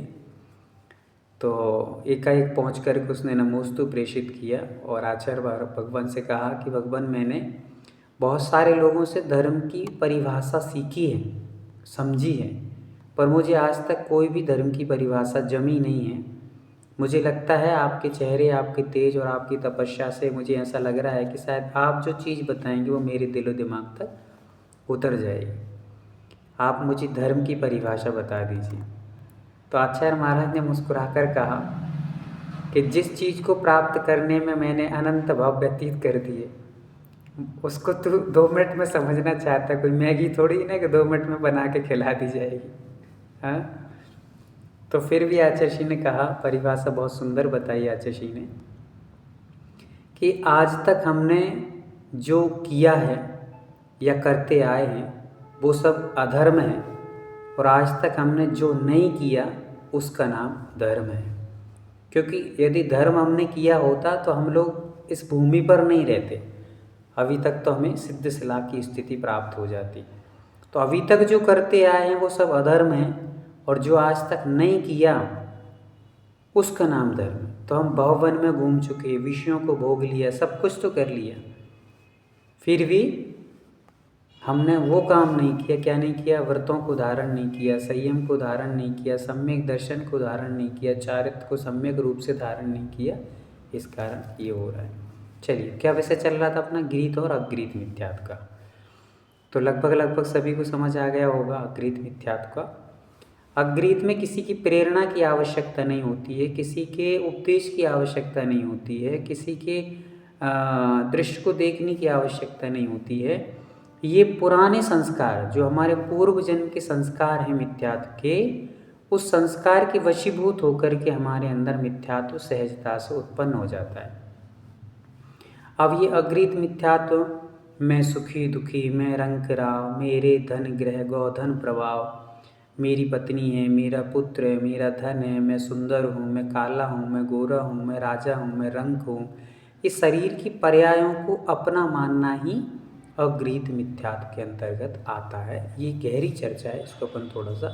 तो एकाएक पहुँच कर उसने नमोस्तु प्रेषित किया और आचार्य भगवान से कहा कि भगवान, मैंने बहुत सारे लोगों से धर्म की परिभाषा सीखी है, समझी है, पर मुझे आज तक कोई भी धर्म की परिभाषा जमी नहीं है। मुझे लगता है आपके चेहरे, आपके तेज और आपकी तपस्या से मुझे ऐसा लग रहा है कि शायद आप जो चीज़ बताएंगे वो मेरे दिलो दिमाग तक उतर जाएगी। आप मुझे धर्म की परिभाषा बता दीजिए। तो आचार्य महाराज ने मुस्कुराकर कहा कि जिस चीज़ को प्राप्त करने में मैंने अनंत भाव व्यतीत कर दिए उसको तू 2 मिनट में समझना चाहता, कोई मैगी थोड़ी ना कि 2 मिनट में बना के खिला दी जाएगी। हाँ, तो फिर भी आचार्य जी ने कहा, परिभाषा बहुत सुंदर बताई आचार्य जी ने, कि आज तक हमने जो किया है या करते आए हैं वो सब अधर्म है, और आज तक हमने जो नहीं किया उसका नाम धर्म है। क्योंकि यदि धर्म हमने किया होता तो हम लोग इस भूमि पर नहीं रहते, अभी तक तो हमें सिद्ध शिला की स्थिति प्राप्त हो जाती। तो अभी तक जो करते आए हैं वो सब अधर्म है, और जो आज तक नहीं किया उसका नाम धर्म है। तो हम भवन में घूम चुके, विषयों को भोग लिया, सब कुछ तो कर लिया, फिर भी हमने वो काम नहीं किया। क्या नहीं किया? व्रतों को धारण नहीं किया, संयम को धारण नहीं किया, सम्यक दर्शन को धारण नहीं किया, चारित्र को सम्यक रूप से धारण नहीं किया। इस कारण ये हो रहा है। चलिए, क्या विषय चल रहा था अपना? गृहीत और अगृहीत मिथ्यात्व का। तो लगभग सभी को समझ आ गया होगा अगृहीत मिथ्यात्व का। अगृहीत में किसी की प्रेरणा की आवश्यकता नहीं होती है, किसी के उपदेश की आवश्यकता नहीं होती है, किसी के दृश्य को देखने की आवश्यकता नहीं होती है। ये पुराने संस्कार जो हमारे पूर्व जन्म के संस्कार हैं मिथ्यात्व के, उस संस्कार के वशीभूत होकर के हमारे अंदर मिथ्यात्व सहजता से उत्पन्न हो जाता है। अब ये अगृहीत मिथ्यात्व, मैं सुखी दुखी, मैं रंक राव, मेरे धन ग्रह गौधन प्रभाव, मेरी पत्नी है, मेरा पुत्र है, मेरा धन है, मैं सुंदर हूँ, मैं काला हूँ, मैं गोरा हूँ, मैं राजा हूँ, मैं रंक हूँ, इस शरीर की पर्यायों को अपना मानना ही अगृहीत मिथ्यात्व के अंतर्गत आता है। ये गहरी चर्चा है, इसको अपन थोड़ा सा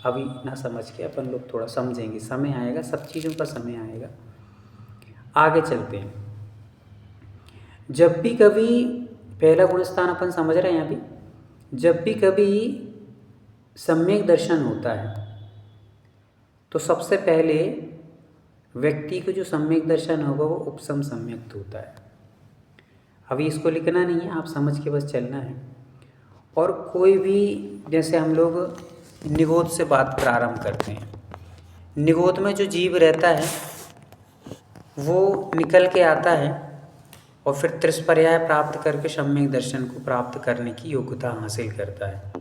अभी ना समझ के अपन लोग थोड़ा समझेंगे, समय आएगा, सब चीज़ों का समय आएगा। आगे चलते हैं। जब भी कभी, पहला गुणस्थान अपन समझ रहे हैं अभी, जब भी कभी सम्यक दर्शन होता है तो सबसे पहले व्यक्ति को जो सम्यक दर्शन होगा वो उपसम सम्यक्त होता है। अभी इसको लिखना नहीं है, आप समझ के बस चलना है। और कोई भी, जैसे हम लोग निगोद से बात प्रारंभ करते हैं, निगोद में जो जीव रहता है वो निकल के आता है और फिर त्रिस्पर्याय प्राप्त करके सम्यक दर्शन को प्राप्त करने की योग्यता हासिल करता है।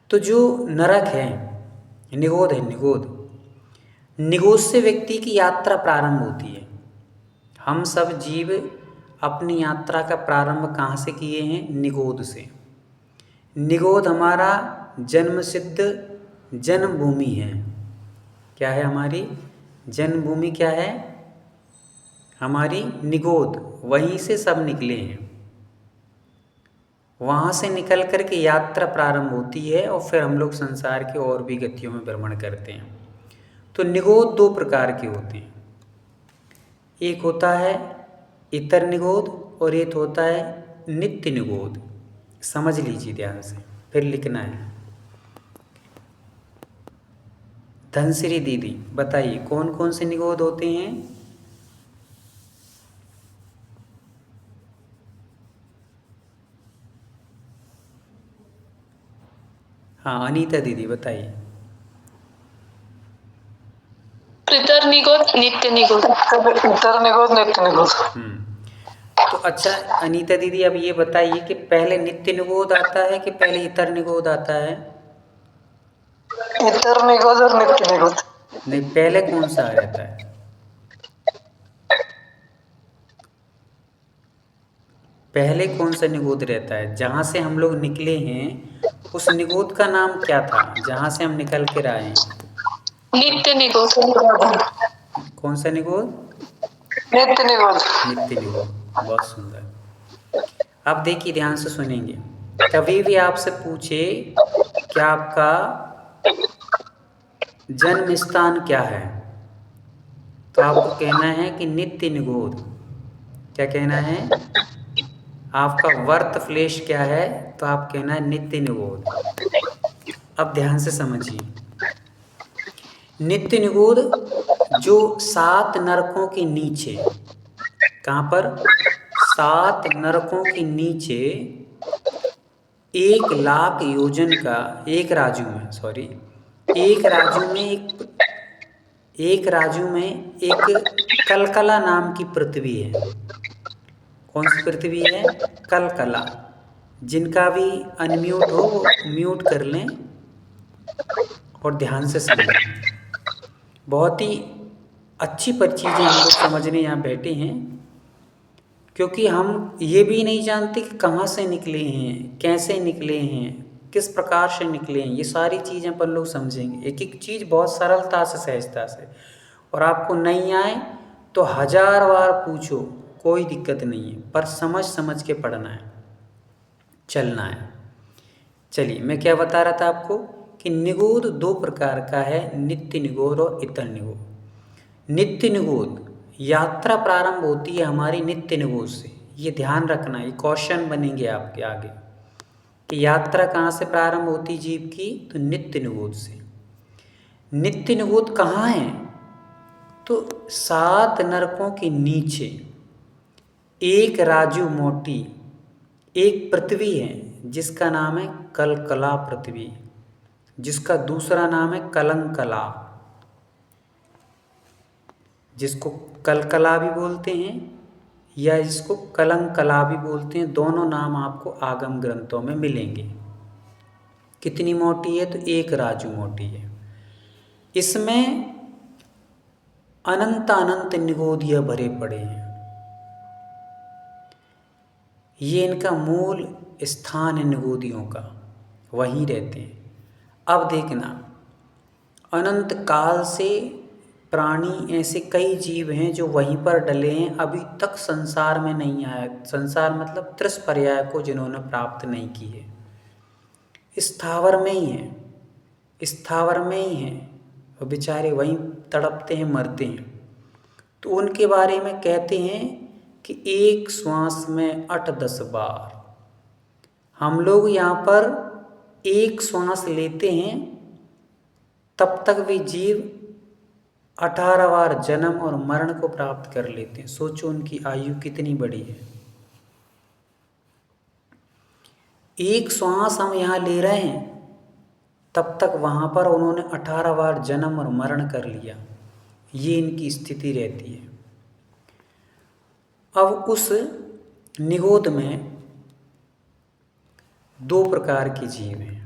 तो जो नरक है, निगोद है, निगोद से व्यक्ति की यात्रा प्रारंभ होती है। हम सब जीव अपनी यात्रा का प्रारंभ कहाँ से किए हैं? निगोद से। निगोद हमारा जन्मसिद्ध जन्मभूमि है। क्या है हमारी जन्मभूमि? क्या है हमारी? निगोद। वहीं से सब निकले हैं, वहाँ से निकल कर के यात्रा प्रारंभ होती है और फिर हम लोग संसार के और भी गतियों में भ्रमण करते हैं। तो निगोद दो प्रकार के होते हैं, एक होता है इतर निगोद और एक होता है नित्य निगोद। समझ लीजिए ध्यान से, फिर लिखना है। धनश्री दीदी बताइए कौन कौन से निगोद होते हैं? हाँ, अनीता दीदी बताइए। इतर निगोद, नित्य निगोद। इतर निगोद, नित्य निगोद। तो अच्छा अनीता दीदी, अब ये बताइए कि पहले नित्य निगोद आता है कि पहले इतर निगोद आता है? इतर निगोद और नित्य निगोद। नहीं, पहले कौन सा आ जाता है? पहले कौन सा निगोद रहता है? जहाँ से हम लोग निकले हैं उस निगोद का नाम क्या था जहाँ से हम निकल कर आए हैं? नित्य निगोद। कौन सा निगोद? नित्य निगोद। नित्य निगोद। बहुत सुंदर। अब देखिए ध्यान से सुनेंगे। कभी भी आपसे पूछे क्या आपका जन्म स्थान क्या है, तो आपको कहना है कि नित्य निगोद। क्या कहना है? आपका वर्त फ्लेश क्या है, तो आप कहना है नित्य निगोद। अब ध्यान से समझिए, नित्य निगोद जो 7 नरकों के नीचे, कहाँ पर? 7 नरकों के नीचे 1 लाख योजन का, एक राजू में, सॉरी, एक राजू में एक कलकला नाम की पृथ्वी है। कौन सी पृथ्वी है? कलकला। जिनका भी अनम्यूट हो वो म्यूट कर लें और ध्यान से समझें। बहुत ही अच्छी चीज़ें हम लोग समझने यहाँ बैठे हैं, क्योंकि हम ये भी नहीं जानते कि कहाँ से निकले हैं, कैसे निकले हैं, किस प्रकार से निकले हैं। ये सारी चीज़ें अपन लोग समझेंगे। एक एक चीज़ बहुत सरलता से, सहजता से। और आपको नहीं आए तो 1000 बार पूछो, कोई दिक्कत नहीं है, पर समझ के पढ़ना है, चलना है। चलिए, मैं क्या बता रहा था आपको कि निगोद 2 प्रकार का है, नित्य निगोद और इतर निगोद। नित्य निगोद यात्रा प्रारंभ होती है हमारी नित्य निगोद से। ये ध्यान रखना, ये क्वेश्चन बनेंगे आपके आगे कि यात्रा कहाँ से प्रारंभ होती जीव की, तो नित्य निगोद से। नित्य निगोद कहाँ है? तो 7 नरकों के नीचे एक राजू मोटी एक पृथ्वी है जिसका नाम है कलकला पृथ्वी, जिसका दूसरा नाम है कलंकला, जिसको कलकला भी बोलते हैं या इसको कलंकला भी बोलते हैं। दोनों नाम आपको आगम ग्रंथों में मिलेंगे। कितनी मोटी है? तो एक राजू मोटी है। इसमें अनंत अनंत निगोदिया भरे पड़े हैं। ये इनका मूल स्थान है निगोदियों का, वहीं रहते हैं। अब देखना, अनंत काल से प्राणी ऐसे कई जीव हैं जो वहीं पर डले हैं, अभी तक संसार में नहीं आया। संसार मतलब त्रिस्पर्याय को जिन्होंने प्राप्त नहीं की है, स्थावर में ही है, स्थावर में ही है, और बेचारे वहीं तड़पते हैं, मरते हैं। तो उनके बारे में कहते हैं कि एक श्वास में 8-10 बार। हम लोग यहाँ पर एक श्वास लेते हैं, तब तक वे जीव 18 बार जन्म और मरण को प्राप्त कर लेते हैं। सोचो उनकी आयु कितनी बड़ी है। एक श्वास हम यहाँ ले रहे हैं, तब तक वहाँ पर उन्होंने 18 बार जन्म और मरण कर लिया। ये इनकी स्थिति रहती है। अब उस निगोद में 2 प्रकार के जीव हैं।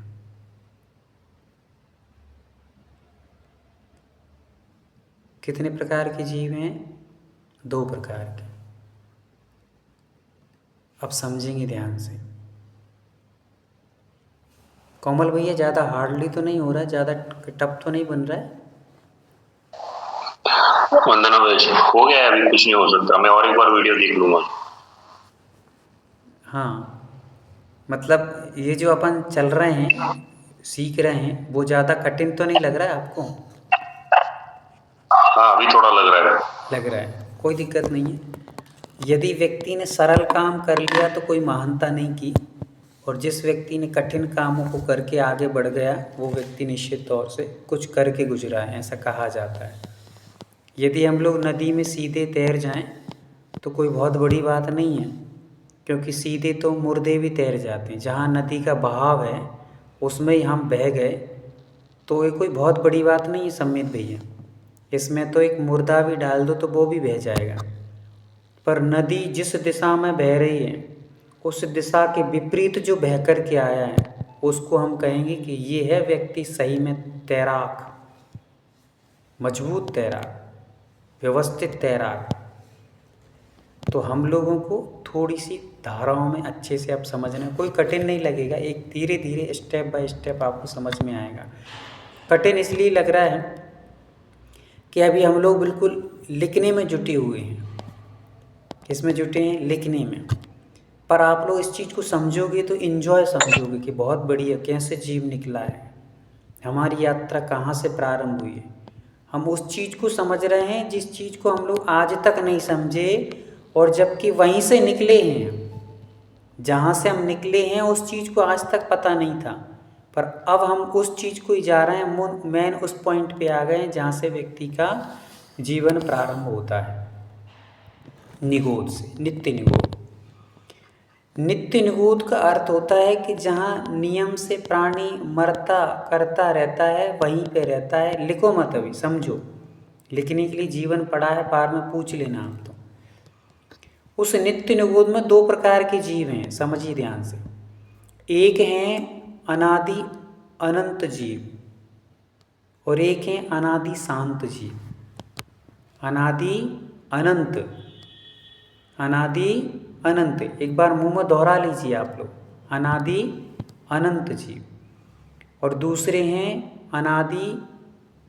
कितने प्रकार के जीव हैं? 2 प्रकार के। अब समझेंगे ध्यान से। कोमल भैया, ज़्यादा हार्डली तो नहीं हो रहा है? ज़्यादा टफ तो नहीं बन रहा है? वंदना वैसे हो गया है, अभी कुछ नहीं हो सकता। मैं और एक बार वीडियो देख लूँगा। हाँ, मतलब ये जो अपन चल रहे हैं, सीख रहे हैं, वो ज़्यादा कठिन तो नहीं लग रहा है आपको? हाँ, अभी थोड़ा लग रहा है। लग रहा है, कोई दिक्कत नहीं है। यदि व्यक्ति ने सरल काम कर लिया तो कोई महानता नहीं की, और जिस व्यक्ति ने कठिन कामों को करके आगे बढ़ गया, वो व्यक्ति निश्चित तौर से कुछ करके गुजरा है, ऐसा कहा जाता है। यदि हम लोग नदी में सीधे तैर जाएं तो कोई बहुत बड़ी बात नहीं है, क्योंकि सीधे तो मुर्दे भी तैर जाते हैं। जहाँ नदी का बहाव है उसमें ही हम बह गए तो ये कोई बहुत बड़ी बात नहीं है सम्मित भैया। इसमें तो एक मुर्दा भी डाल दो तो वो भी बह जाएगा। पर नदी जिस दिशा में बह रही है, उस दिशा के विपरीत जो बह कर के आया है, उसको हम कहेंगे कि ये है व्यक्ति सही में तैराक, मजबूत तैराक, व्यवस्थित तैराक। तो हम लोगों को थोड़ी सी धाराओं में अच्छे से आप समझना, कोई कठिन नहीं लगेगा। एक धीरे धीरे स्टेप बाय स्टेप आपको समझ में आएगा। कठिन इसलिए लग रहा है कि अभी हम लोग बिल्कुल लिखने में जुटे हुए हैं। इसमें जुटे हैं लिखने में, पर आप लोग इस चीज़ को समझोगे तो इन्जॉय समझोगे कि बहुत बढ़िया, कैसे जीव निकला है, हमारी यात्रा कहाँ से प्रारंभ हुई है। हम उस चीज़ को समझ रहे हैं जिस चीज़ को हम लोग आज तक नहीं समझे, और जबकि वहीं से निकले हैं, जहाँ से हम निकले हैं उस चीज़ को आज तक पता नहीं था, पर अब हम उस चीज़ को ही जा रहे हैं। मेन उस पॉइंट पे आ गए हैं जहाँ से व्यक्ति का जीवन प्रारंभ होता है, निगोद से, नित्य निगोद। नित्य निगोद का अर्थ होता है कि जहाँ नियम से प्राणी मरता करता रहता है, वहीं पे रहता है। लिखो मत, अभी समझो, लिखने के लिए जीवन पड़ा है, पार में पूछ लेना आप। तो उस नित्य निगोद में 2 प्रकार के जीव हैं, समझिए ध्यान से। एक हैं अनादि अनंत जीव, और एक हैं अनादि शांत जीव। अनादि अनंत, अनादि अनंत, एक बार मुंह में दोहरा लीजिए आप लोग। अनादि अनंत जीव, और दूसरे हैं अनादि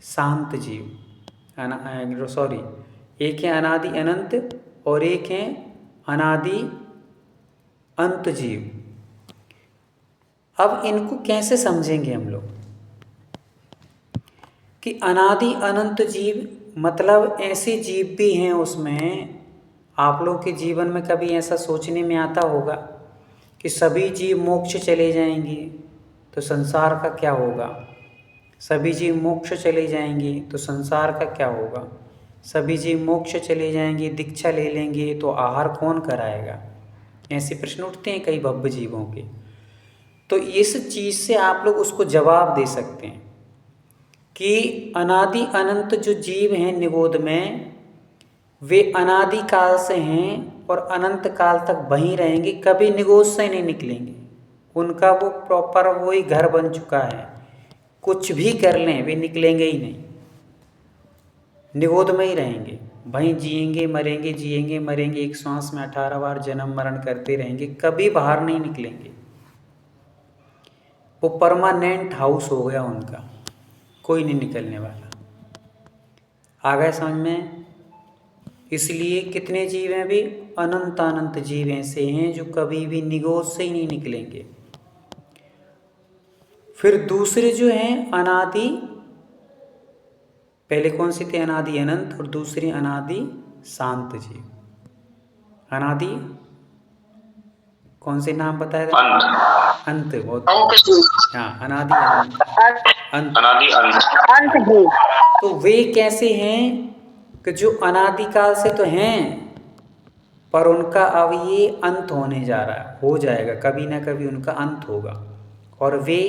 शांत जीव। एक है अनादि अनंत और एक है अनादि अंत जीव। अब इनको कैसे समझेंगे हम लोग कि अनादि अनंत जीव मतलब ऐसे जीव भी हैं उसमें। आप लोग के जीवन में कभी ऐसा सोचने में आता होगा कि सभी जीव मोक्ष चले जाएंगे तो संसार का क्या होगा, सभी जीव मोक्ष चले जाएंगे तो संसार का क्या होगा। सभी जीव मोक्ष चले जाएंगे, दीक्षा ले लेंगे, तो आहार कौन कराएगा? ऐसे प्रश्न उठते हैं कई भव्य जीवों के। तो इस चीज़ से आप लोग उसको जवाब दे सकते हैं कि अनादि अनंत जो जीव हैं निगोद में, वे अनादि काल से हैं और अनंत काल तक वहीं रहेंगे, कभी निगोद से नहीं निकलेंगे। उनका वो प्रॉपर वही घर बन चुका है, कुछ भी कर लें वे निकलेंगे ही नहीं, निगोद में ही रहेंगे, वहीं जिएंगे मरेंगे, जिएंगे मरेंगे, एक श्वास में 18 बार जन्म मरण करते रहेंगे, कभी बाहर नहीं निकलेंगे। वो परमानेंट हाउस हो गया उनका, कोई नहीं निकलने वाला। आ गए समझ में? इसलिए कितने जीव हैं भी? अनंत अनंत जीव ऐसे हैं जो कभी भी निगोद से ही नहीं निकलेंगे। फिर दूसरे जो हैं अनादि, पहले कौन से थे? अनादि अनंत, और दूसरे अनादि शांत जीव। अनादि कौन से नाम बताया था? अंत। बहुत हाँ, अनादि अनंत, अंत, अनादि अंत। तो वे कैसे हैं कि जो अनादिकाल से तो हैं, पर उनका अब ये अंत होने जा रहा है, हो जाएगा, कभी ना कभी उनका अंत होगा, और वे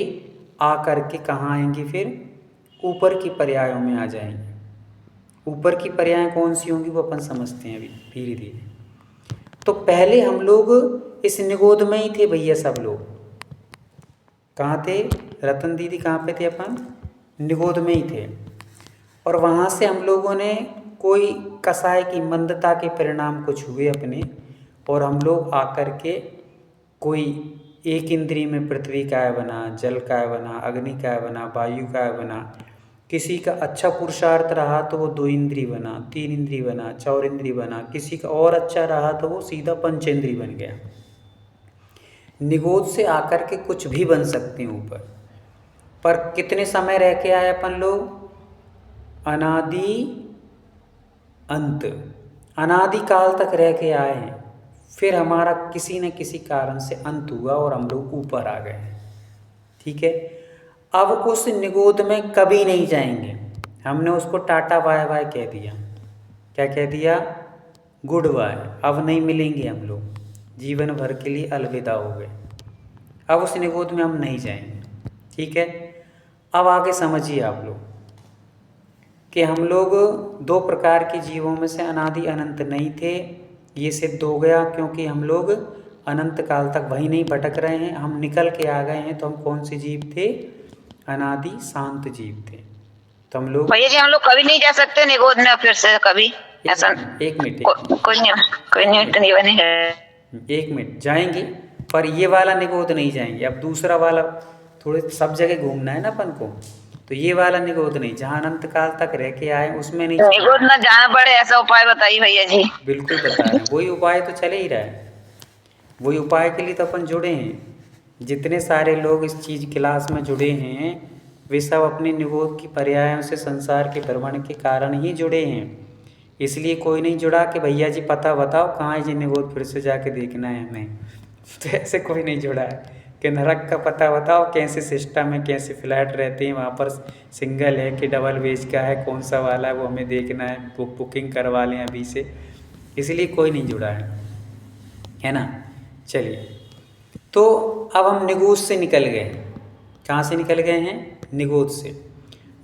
आकर के कहाँ आएंगे? फिर ऊपर की पर्यायों में आ जाएंगे। ऊपर की पर्याय कौन सी होंगी वो अपन समझते हैं अभी धीरे धीरे। तो पहले हम लोग इस निगोद में ही थे भैया, सब लोग कहाँ थे? रतन दीदी कहाँ पे थे? अपन निगोद में ही थे, और वहाँ से हम लोगों ने कोई कसाय की मंदता के परिणाम कुछ हुए अपने, और हम लोग आकर के कोई एक इंद्रिय में पृथ्वी काय बना, जल काय बना, अग्नि काय बना, वायु काय बना, किसी का अच्छा पुरुषार्थ रहा तो वो 2 इंद्रिय बना, 3 इंद्रिय बना, 4 इंद्रिय बना, किसी का और अच्छा रहा तो वो सीधा पंचेंद्रिय बन गया। निगोद से आकर के कुछ भी बन सकते हैं ऊपर, पर कितने समय रह के आए अपन लोग? अनादि अंत, अनादि काल तक रह के आए हैं, फिर हमारा किसी न किसी कारण से अंत हुआ और हम लोग ऊपर आ गए। ठीक है, अब उस निगोद में कभी नहीं जाएंगे, हमने उसको टाटा बाय बाय कह दिया। क्या कह दिया? गुड बाय, अब नहीं मिलेंगे हम लोग, जीवन भर के लिए अलविदा हो गए, अब उस निगोद में हम नहीं जाएंगे। ठीक है, अब आगे समझिए आप लोग कि हम लोग 2 प्रकार के जीवों में से अनादि अनंत नहीं थे, ये सिद्ध हो गया, क्योंकि हम लोग अनंत काल तक वहीं नहीं भटक रहे हैं, हम निकल के आ गए हैं। तो हम कौन से जीव थे? अनादि शांत जीव थे। तो हम लोग भैया जी हम लोग कभी नहीं जा सकते निगोद में फिर से कभी? ऐसा एक मिनट कोई नहीं बनेगा। 1 मिनट जाएंगे, पर ये वाला निगोद नहीं जाएंगे। अब दूसरा वाला, थोड़े सब जगह घूमना है ना अपन को, तो ये वाला निगोद नहीं, जहाँ अनंत काल तक रह के आए उसमें नहीं। निगोद ना जाना पड़े ऐसा उपाय बताइए भैया जी। बिल्कुल बता रहे हैं, वही उपाय तो चले ही रहा है, वही उपाय के लिए तो अपन जुड़े हैं। जितने सारे लोग इस चीज़ क्लास में जुड़े हैं वे सब अपने निगोद की पर्यायों से संसार के भ्रमण के कारण ही जुड़े हैं। इसलिए कोई नहीं जुड़ा कि भैया जी पता बताओ कहाँ है ये निगोद, फिर से जाके देखना है हमें। तो ऐसे कोई नहीं जुड़ा है कि नरक का पता बताओ, कैसे सिस्टम है, कैसे फ्लैट रहते हैं वहाँ पर, सिंगल है कि डबल बेज का है, कौन सा वाला है वो हमें देखना है, बुकिंग करवा लें अभी से। इसलिए कोई नहीं जुड़ा है ना। चलिए, तो अब हम निगोद से निकल गए। कहाँ से निकल गए हैं? निगोद से।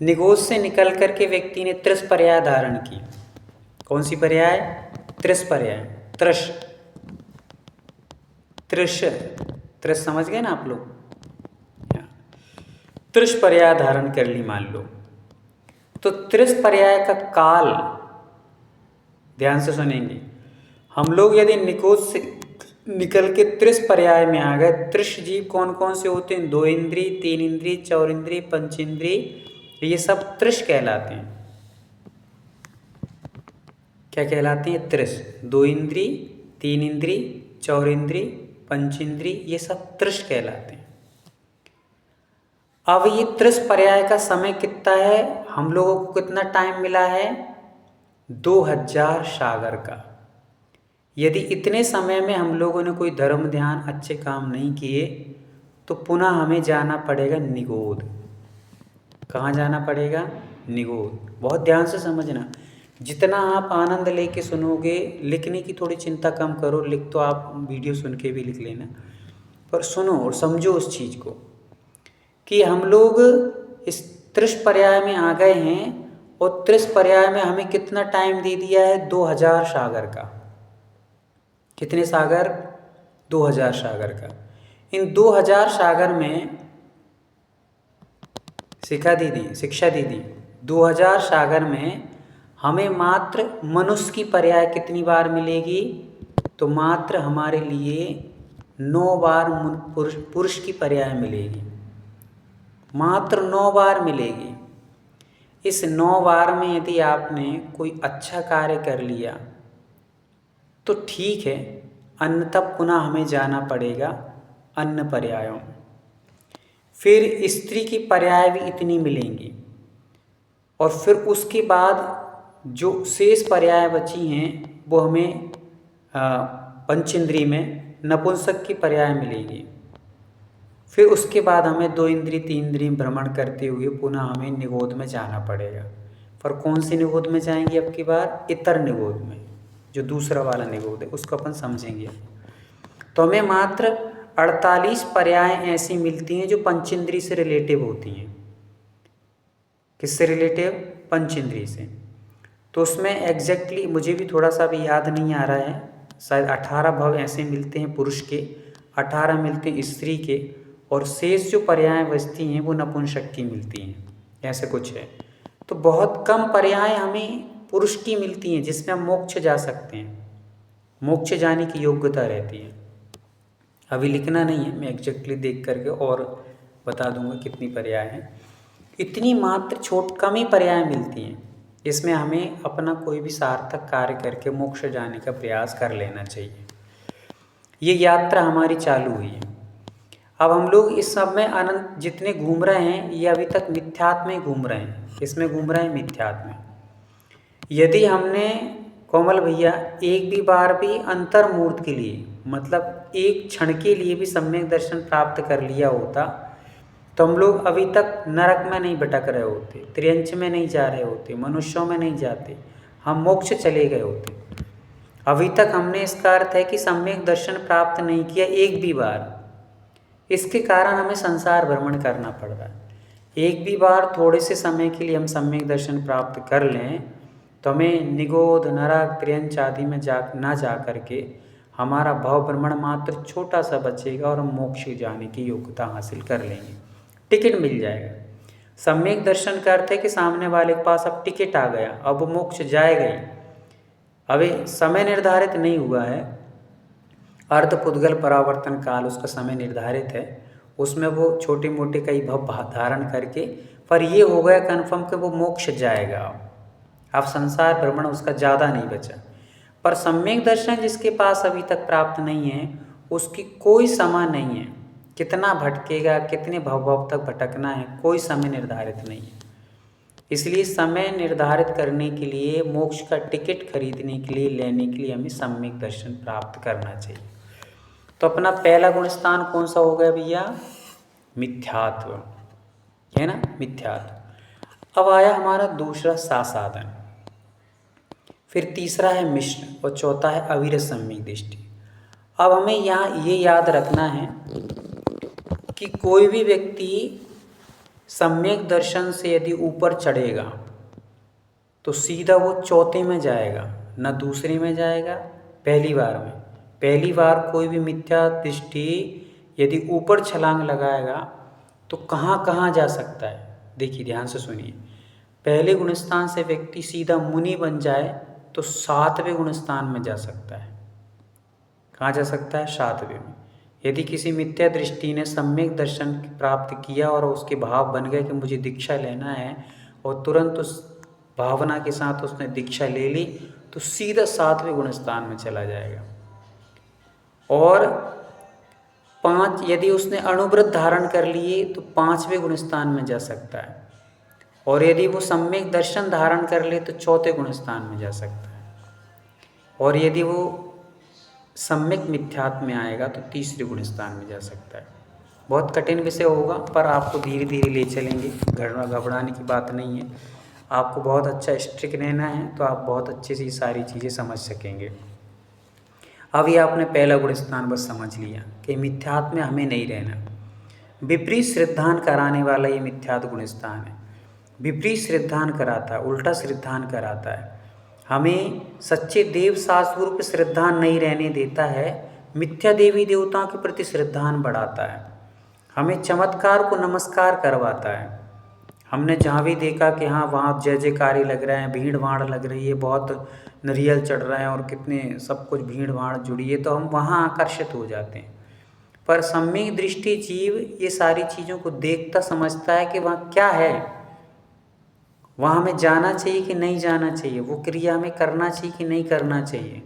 निगोद से निकल कर के व्यक्ति ने त्रिश पर्याय धारण की। कौन सी पर्याय? त्रिश पर्याय। त्रिश त्रिश त्रिश समझ गए ना आप लोग? त्रिश पर्याय धारण कर ली मान लो। तो त्रिश पर्याय का काल ध्यान से सुनेंगे। हम लोग यदि निगोद से निकल के त्रिश पर्याय में आ गए, त्रिश जीव कौन कौन से होते हैं? 2 इंद्रिय, 3 इंद्रिय, 4 इंद्रिय, पंचेंद्रिय, ये सब त्रिश कहलाते हैं। क्या कहलाते हैं? त्रिश। 2 इंद्रिय, 3 इंद्रिय, 4 इंद्रिय, पंचेंद्रिय, ये सब त्रिश कहलाते हैं। अब ये त्रिश पर्याय का समय कितना है? हम लोगों को कितना टाइम मिला है? 2000 सागर का। यदि इतने समय में हम लोगों ने कोई धर्म ध्यान अच्छे काम नहीं किए तो पुनः हमें जाना पड़ेगा निगोद। कहाँ जाना पड़ेगा? निगोद। बहुत ध्यान से समझना, जितना आप आनंद लेके सुनोगे, लिखने की थोड़ी चिंता कम करो, लिख तो आप वीडियो सुन के भी लिख लेना, पर सुनो और समझो उस चीज़ को कि हम लोग इस त्रिश पर्याय में आ गए हैं और त्रिश पर्याय में हमें कितना टाइम दे दिया है, 2000 सागर का। कितने सागर? 2000 सागर का। इन 2000 सागर में शिक्षा दीदी 2000 सागर में हमें मात्र मनुष्य की पर्याय कितनी बार मिलेगी? तो मात्र हमारे लिए 9 बार पुरुष की पर्याय मिलेगी, मात्र 9 बार मिलेगी। इस 9 बार में यदि आपने कोई अच्छा कार्य कर लिया तो ठीक है, अन्यथा पुनः हमें जाना पड़ेगा अन्य पर्यायों। फिर स्त्री की पर्याय भी इतनी मिलेंगी और फिर उसके बाद जो शेष पर्याय बची हैं वो हमें पंचेंद्री में नपुंसक की पर्याय मिलेगी। फिर उसके बाद हमें 2 इंद्रिय 3 इंद्रिय भ्रमण करते हुए पुनः हमें निगोद में जाना पड़ेगा। पर कौन सी निगोद में जाएंगे अब की बार? इतर निगोद में, जो दूसरा वाला निगोद है उसको अपन समझेंगे। तो हमें मात्र 48 पर्याय ऐसी मिलती हैं जो पंचेंद्री से रिलेटिव होती हैं। किससे रिलेटिव? पंचेंद्री से। तो उसमें एग्जैक्टली मुझे भी थोड़ा सा भी याद नहीं आ रहा है, शायद 18 भाव ऐसे मिलते हैं पुरुष के, 18 मिलते हैं स्त्री के, और शेष जो पर्याय बचती हैं वो नपुंसक की मिलती हैं, ऐसे कुछ है। तो बहुत कम पर्याय हमें पुरुष की मिलती हैं जिसमें हम मोक्ष जा सकते हैं, मोक्ष जाने की योग्यता रहती है। अभी लिखना नहीं है, मैं एग्जैक्टली देख करके और बता दूंगा कितनी पर्याय हैं। इतनी मात्र कम ही पर्याय मिलती हैं, इसमें हमें अपना कोई भी सार्थक कार्य करके मोक्ष जाने का प्रयास कर लेना चाहिए। ये यात्रा हमारी चालू हुई है। अब हम लोग इस सब में अनंत जितने घूम रहे हैं ये अभी तक मिथ्यात्म में घूम रहे हैं। किसमें घूम रहे हैं? मिथ्यात्म में। यदि हमने कोमल भैया एक भी बार भी अंतर्मूर्त के लिए, मतलब एक क्षण के लिए भी सम्यक दर्शन प्राप्त कर लिया होता तो हम लोग अभी तक नरक में नहीं भटक रहे होते, त्रियंच में नहीं जा रहे होते, मनुष्यों में नहीं जाते, हम मोक्ष चले गए होते। अभी तक हमने इसका अर्थ है कि सम्यक दर्शन प्राप्त नहीं किया एक भी बार, इसके कारण हमें संसार भ्रमण करना पड़ रहा है। एक भी बार थोड़े से समय के लिए हम सम्यक दर्शन प्राप्त कर लें तो हमें निगोध, नरक, त्रियंच आदि में ना जा करके हमारा भव भ्रमण मात्र छोटा सा बचेगा और हम मोक्ष जाने की योग्यता हासिल कर लेंगे, टिकट मिल जाएगा। सम्यक दर्शन का अर्थ है कि सामने वाले के पास अब टिकट आ गया, अब वो मोक्ष जाएगा ही। अभी समय निर्धारित नहीं हुआ है, अर्धपुद्गल परावर्तन काल उसका समय निर्धारित है, उसमें वो छोटे मोटे कई भव धारण करके, पर ये हो गया कन्फर्म कि वो मोक्ष जाएगा। अब संसार भ्रमण उसका ज़्यादा नहीं बचा। पर सम्यक दर्शन जिसके पास अभी तक प्राप्त नहीं है उसकी कोई समय नहीं है, कितना भटकेगा, कितने भव तक भटकना है, कोई समय निर्धारित नहीं है। इसलिए समय निर्धारित करने के लिए, मोक्ष का टिकट खरीदने के लिए, लेने के लिए हमें सम्यक दर्शन प्राप्त करना चाहिए। तो अपना पहला गुण स्थान कौन सा हो गया भैया? मिथ्यात्व, है ना, मिथ्यात्व। अब आया हमारा दूसरा साधन, फिर तीसरा है मिश्र और चौथा है अविरत सम्यक दृष्टि। अब हमें यहाँ ये याद रखना है कि कोई भी व्यक्ति सम्यक दर्शन से यदि ऊपर चढ़ेगा तो सीधा वो चौथे में जाएगा, न दूसरे में जाएगा, पहली बार में। पहली बार कोई भी मिथ्या दृष्टि यदि ऊपर छलांग लगाएगा तो कहाँ कहाँ जा सकता है? देखिए ध्यान से सुनिए। पहले गुणस्थान से व्यक्ति सीधा मुनि बन जाए तो 7वें गुणस्थान में जा सकता है। कहाँ जा सकता है? 7वें में। यदि किसी मिथ्या दृष्टि ने सम्यक दर्शन प्राप्त किया और उसके भाव बन गए कि मुझे दीक्षा लेना है और तुरंत उस भावना के साथ उसने दीक्षा ले ली तो सीधा 7वें गुणस्थान में चला जाएगा। और 5 यदि उसने अणुव्रत धारण कर लिए तो 5वें गुणस्थान में जा सकता है, और यदि वो सम्यक दर्शन धारण कर ले तो 4थे गुणस्थान में जा सकता है, और यदि वो सम्यक मिथ्यात्व में आएगा तो 3रे गुणस्थान में जा सकता है। बहुत कठिन विषय होगा पर आपको धीरे धीरे ले चलेंगे, घबराने की बात नहीं है। आपको बहुत अच्छा स्ट्रिक्ट रहना है तो आप बहुत अच्छे से ये सारी चीज़ें समझ सकेंगे। अब ये आपने पहला गुण स्थान बस समझ लिया कि मिथ्यात्व में हमें नहीं रहना। विपरीत श्रद्धान कराने वाला ये मिथ्यात्व गुण स्थान है। विपरीत श्रद्धान कराता है, उल्टा श्रद्धान कराता है, हमें सच्चे देव शास्त्र रूप श्रद्धान नहीं रहने देता है, मिथ्या देवी देवताओं के प्रति श्रद्धान बढ़ाता है, हमें चमत्कार को नमस्कार करवाता है। हमने जहाँ भी देखा कि हाँ वहाँ जय जयकारी लग रहे हैं, भीड़ भाड़ लग रही है, बहुत नरियल चढ़ रहे हैं और कितने सब कुछ भीड़ भाड़ जुड़ी है, तो हम वहाँ आकर्षित हो जाते हैं। पर सम्यक दृष्टि जीव ये सारी चीज़ों को देखता समझता है कि वहाँ क्या है, वहाँ हमें जाना चाहिए कि नहीं जाना चाहिए, वो क्रिया हमें करना चाहिए कि नहीं करना चाहिए।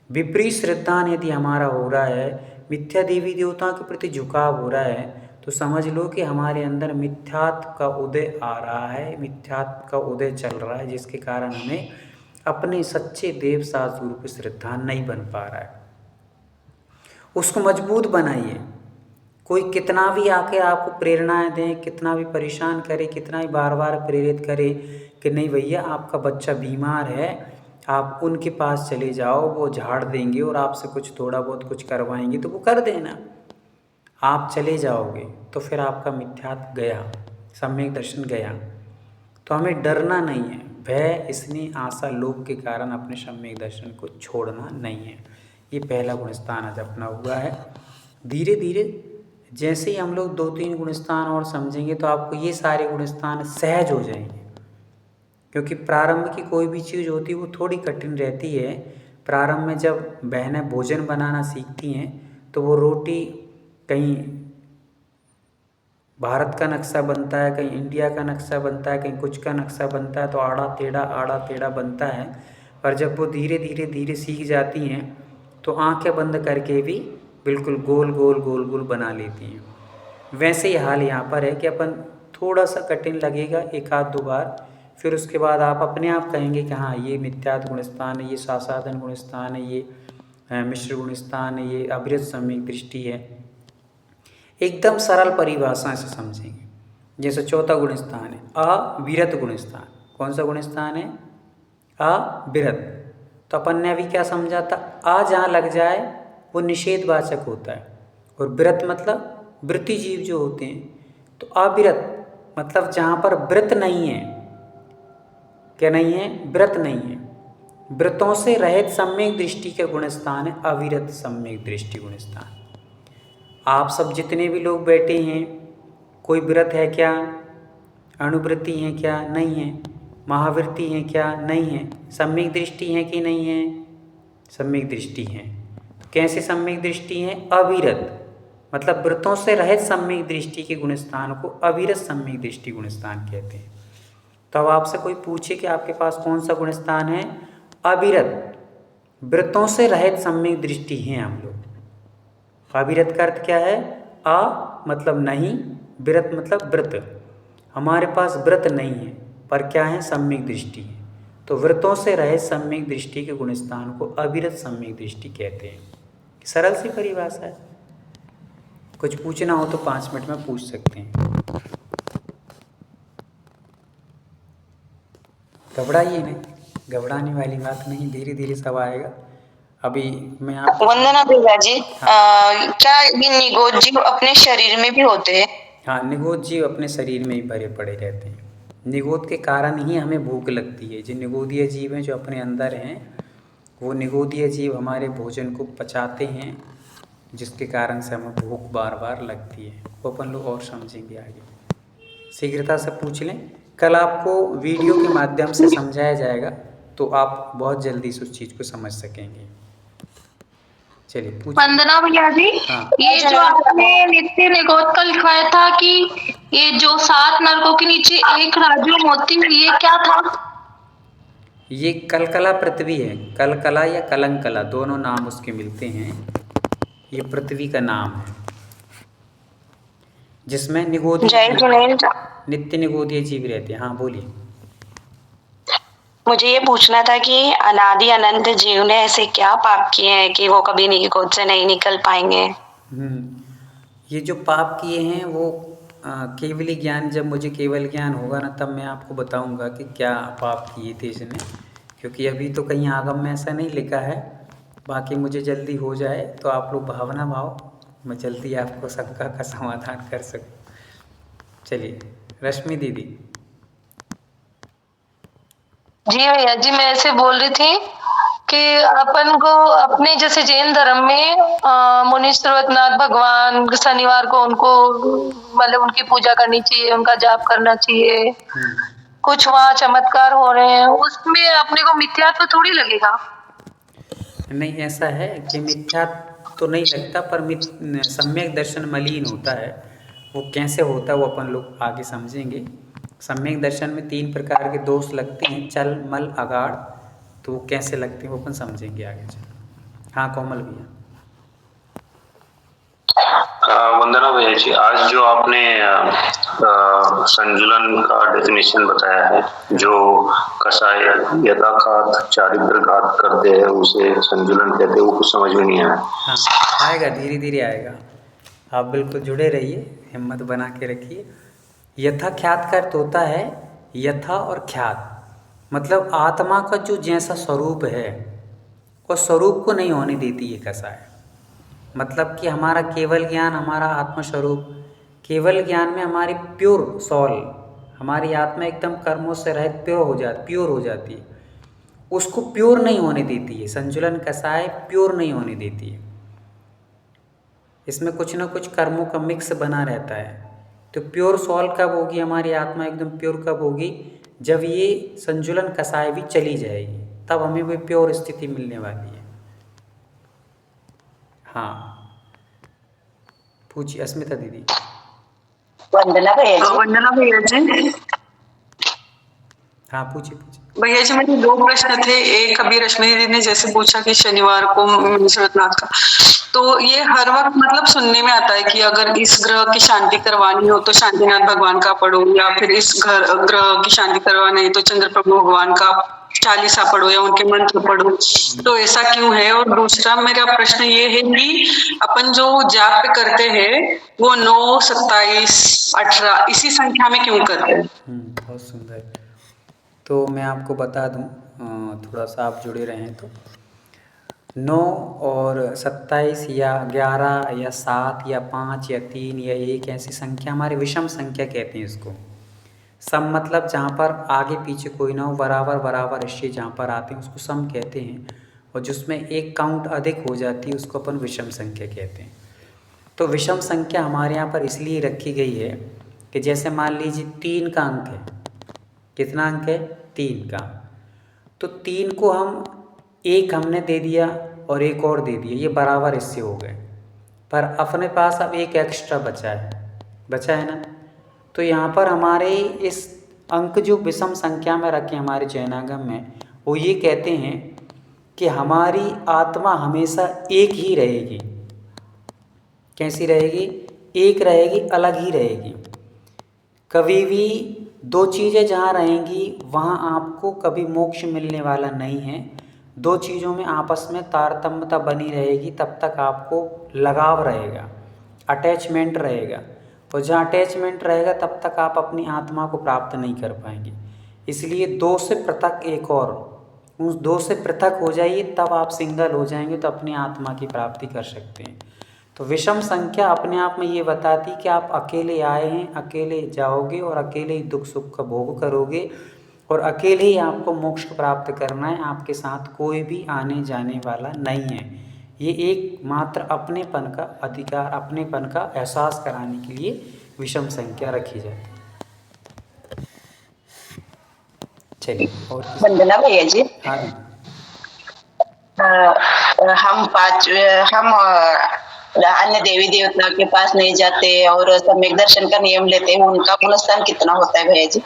विपरीत श्रद्धान यदि हमारा हो रहा है, मिथ्या देवी देवताओं के प्रति झुकाव हो रहा है, तो समझ लो कि हमारे अंदर मिथ्यात्व का उदय आ रहा है, मिथ्यात्व का उदय चल रहा है, जिसके कारण हमें अपने सच्चे देव शास्त्र रूप श्रद्धान नहीं बन पा रहा है। उसको मजबूत बनाइए। कोई कितना भी आके आपको प्रेरणाएं दें, कितना भी परेशान करे, कितना भी बार बार प्रेरित करे कि नहीं भैया आपका बच्चा बीमार है, आप उनके पास चले जाओ, वो झाड़ देंगे और आपसे कुछ थोड़ा बहुत कुछ करवाएंगे, तो वो कर देना। आप चले जाओगे तो फिर आपका मिथ्यात्व गया, सम्यक दर्शन गया। तो हमें डरना नहीं है, भय स्नेह आशा लोभ के कारण अपने सम्यक दर्शन को छोड़ना नहीं है। ये पहला गुण स्थान आज अपना हुआ है। धीरे धीरे जैसे ही हम लोग 2-3 गुण स्थान और समझेंगे तो आपको ये सारे गुण स्थान सहज हो जाएंगे, क्योंकि प्रारंभ की कोई भी चीज़ होती है वो थोड़ी कठिन रहती है। प्रारंभ में जब बहनें भोजन बनाना सीखती हैं तो वो रोटी कहीं भारत का नक्शा बनता है, कहीं इंडिया का नक्शा बनता है, कहीं कुछ का नक्शा बनता है, तो आड़ा टेढ़ा बनता है। पर जब वो धीरे धीरे सीख जाती हैं तो आंखें बंद करके भी बिल्कुल गोल गोल बना लेती हैं। वैसे ही हाल यहाँ पर है कि अपन थोड़ा सा कठिन लगेगा 1-2 बार, फिर उसके बाद आप अपने आप कहेंगे कि हाँ ये मिथ्यात्व गुण स्थान है, ये सासाधन गुण स्थान है, ये मिश्र गुण स्थान है, ये अविरत सम्यक दृष्टि है। एकदम सरल परिभाषा से समझेंगे। जैसे चौथा गुण स्थान है अविरत गुण स्थान। कौन सा गुण स्थान है? अविरत। तो अपन ने अभी क्या समझा था? आ जहाँ लग जाए वो निषेधवाचक होता है, और विरत मतलब वृत्ति जीव जो होते हैं। तो अविरत मतलब जहाँ पर व्रत नहीं है। क्या नहीं है? व्रत नहीं है। व्रतों से रहित सम्यक दृष्टि का गुण स्थान है अविरत सम्यक दृष्टि गुण स्थान। आप सब जितने भी लोग बैठे हैं, कोई व्रत है क्या? अणुवृत्ति है क्या? नहीं है। महावृत्ति है क्या? नहीं है। सम्यक दृष्टि है कि नहीं है? सम्यक दृष्टि है। तो कैसे सम्यक दृष्टि है? अविरत मतलब व्रतों से रहित सम्यक दृष्टि के गुण स्थान को अविरत सम्यक दृष्टि गुण स्थान कहते हैं। तो अब आपसे कोई पूछे कि आपके पास कौन सा गुण स्थान है? अविरत व्रतों से रहित सम्यक दृष्टि है हम लोग। अविरत का अर्थ क्या है? अ मतलब नहीं, विरत मतलब व्रत। हमारे पास व्रत नहीं है, पर क्या है? सम्यक दृष्टि है। तो व्रतों से रहित सम्यक दृष्टि के गुण स्थान को अविरत सम्यक दृष्टि कहते हैं। सरल सी परिभाषा है। कुछ पूछना हो तो 5 मिनट में पूछ सकते हैं। घबराइए नहीं, घबराने वाली बात नहीं, धीरे धीरे सब आएगा। अभी मैं आप वंदना भैया जी, क्या ये निगोद जीव अपने शरीर में भी होते हैं? हाँ, निगोद जीव अपने शरीर में ही भरे पड़े रहते हैं। निगोद के कारण ही हमें भूख लगती है। जो निगोदीय जीव हैं जो अपने अंदर हैं, वो निगोदीय जीव हमारे भोजन को पचाते हैं, जिसके कारण से हमें भूख बार बार लगती है। वो अपन लोग और समझेंगे आगे। शीघ्रता से पूछ लें। कल आपको वीडियो के माध्यम से समझाया जाएगा, तो आप बहुत जल्दी से उस चीज़ को समझ सकेंगे। चलिए पूछ। वंदना भैया जी, हाँ। ये जो आपने नित्य निगोद का लिखवाया था कि ये जो 7 नरकों के नीचे एक राजू मोती, ये क्या था? ये कलकला पृथ्वी है। कलकला या कलंकला दोनों नाम उसके मिलते हैं। ये पृथ्वी का नाम है, जिसमें नित्य निगोदीय जीव रहते हैं। हाँ बोलिए। मुझे ये पूछना था कि अनादि अनंत जीव ने ऐसे क्या पाप किए हैं कि वो कभी निगोद से नहीं निकल पाएंगे? ये जो पाप किए हैं वो केवली ज्ञान, जब मुझे केवल ज्ञान होगा ना तब मैं आपको बताऊंगा कि क्या पाप किए थे इसने, क्योंकि अभी तो कहीं आगम में ऐसा नहीं लिखा है। बाकी मुझे जल्दी हो जाए तो आप लोग भावना भाव, मैं जल्दी आपको शंका का समाधान कर सकूं। चलिए रश्मि दीदी। जी भैया जी, मैं ऐसे बोल रही थी कि अपन को अपने जैसे जैन धर्म में मुनि सर्वनाथ भगवान शनिवार को उनको मतलब उनकी पूजा करनी चाहिए, उनका जाप करना चाहिए। कुछ वहाँ चमत्कार हो रहे हैं, उसमें अपने को मिथ्यात्व थोड़ी लगेगा? नहीं, ऐसा है कि मिथ्या तो नहीं लगता, पर सम्यक दर्शन मलिन होता है। वो कैसे होता है वो अपन लोग आगे समझेंगे। सम्यक दर्शन में 3 प्रकार के दोष लगते हैं, चल मल अगाड़, तो वो कैसे लगते हैं वो अपन समझेंगे आगे चल। हाँ कोमल भैया। वंदना भैया जी, आज जो आपने संजुलन का डेफिनेशन बताया है, जो कसाय यथाघात चारित्र घात करते हैं उसे संजुलन कहते हैं, वो कुछ समझ में नहीं आया। हाँ आएगा, धीरे धीरे आएगा, आप बिल्कुल जुड़े रहिए, हिम्मत बना के रखिए। यथा ख्यात का अर्थ होता है यथा और ख्यात, मतलब आत्मा का जो जैसा स्वरूप है उस स्वरूप को नहीं होने देती ये कसाय। मतलब कि हमारा केवल ज्ञान, हमारा आत्मस्वरूप, केवल ज्ञान में हमारी प्योर सोल, हमारी आत्मा एकदम कर्मों से रहित प्योर हो जाती है, उसको प्योर नहीं होने देती है। संजुलन कसाय प्योर नहीं होने देती है, इसमें कुछ ना कुछ कर्मों का मिक्स बना रहता है। तो प्योर सोल कब होगी, हमारी आत्मा एकदम प्योर कब होगी, जब ये संजुलन कसाय भी चली जाएगी, तब हमें वो प्योर स्थिति मिलने वाली है। हाँ पूछिए अस्मिता दीदी। वंदना भैया जी। वंदना भैया जी। हाँ पूछिए। भैया जी मेरे 2 प्रश्न थे। एक अभी रश्मि दीदी ने जैसे पूछा कि शनिवार को सर्वनाथ का, तो ये हर वक्त मतलब सुनने में आता है कि अगर इस ग्रह की शांति करवानी हो तो शांतिनाथ भगवान का पढ़ो, या फिर इस ग्रह की शांति करवानी है तो चंद्र प्रभु भगवान का चालीसा पढ़ो या उनके मंत्र पढ़ो, तो ऐसा क्यों है? और दूसरा मेरा प्रश्न ये है कि अपन जो जाप करते हैं वो 9, 27, 18 इसी संख्या में क्यों करते हैं? बहुत सुंदर। तो मैं आपको बता दूं, थोड़ा सा आप जुड़े रहें तो 9 और 27 या 11 या 7 या 5 या 3 या 1 ऐसी संख्या हमारी विषम संख्या कहते हैं इसको। सम मतलब जहाँ पर आगे पीछे कोई ना हो, बराबर बराबर हिस्से जहाँ पर आते हैं उसको सम कहते हैं, और जिसमें एक काउंट अधिक हो जाती है उसको अपन विषम संख्या कहते हैं। तो विषम संख्या हमारे यहाँ पर इसलिए रखी गई है कि जैसे मान लीजिए 3 का अंक है, कितना अंक है? 3 का, तो 3 को हम 1 हमने दे दिया और 1 और दे दिया, ये बराबर हिस्से हो गए, पर अपने पास अब 1 एक्स्ट्रा बचा है ना। तो यहाँ पर हमारे इस अंक जो विषम संख्या में रखे हमारे जैनागम में, वो ये कहते हैं कि हमारी आत्मा हमेशा एक ही रहेगी। कैसी रहेगी? एक रहेगी, अलग ही रहेगी। कभी भी 2 चीज़ें जहाँ रहेंगी वहाँ आपको कभी मोक्ष मिलने वाला नहीं है। 2 चीज़ों में आपस में तारतम्यता बनी रहेगी, तब तक आपको लगाव रहेगा, अटैचमेंट रहेगा, और जहाँ अटैचमेंट रहेगा तब तक आप अपनी आत्मा को प्राप्त नहीं कर पाएंगे। इसलिए 2 से पृथक एक और, उस 2 से पृथक हो जाइए, तब आप सिंगल हो जाएंगे तो अपनी आत्मा की प्राप्ति कर सकते हैं। तो विषम संख्या अपने आप में ये बताती कि आप अकेले आए हैं, अकेले जाओगे और अकेले ही दुख सुख का भोग करोगे, और अकेले ही आपको मोक्ष प्राप्त करना है, आपके साथ कोई भी आने जाने वाला नहीं है। ये एकमात्र अपनेपन का अधिकार, अपनेपन का एहसास कराने के लिए विषम संख्या रखी जाती है। चलिए और वंदना भैया जी। हाँ हम अन्य देवी देवता के पास नहीं जाते और सम्यक दर्शन का नियम लेते हैं, उनका गुणस्थान कितना होता है भैया जी?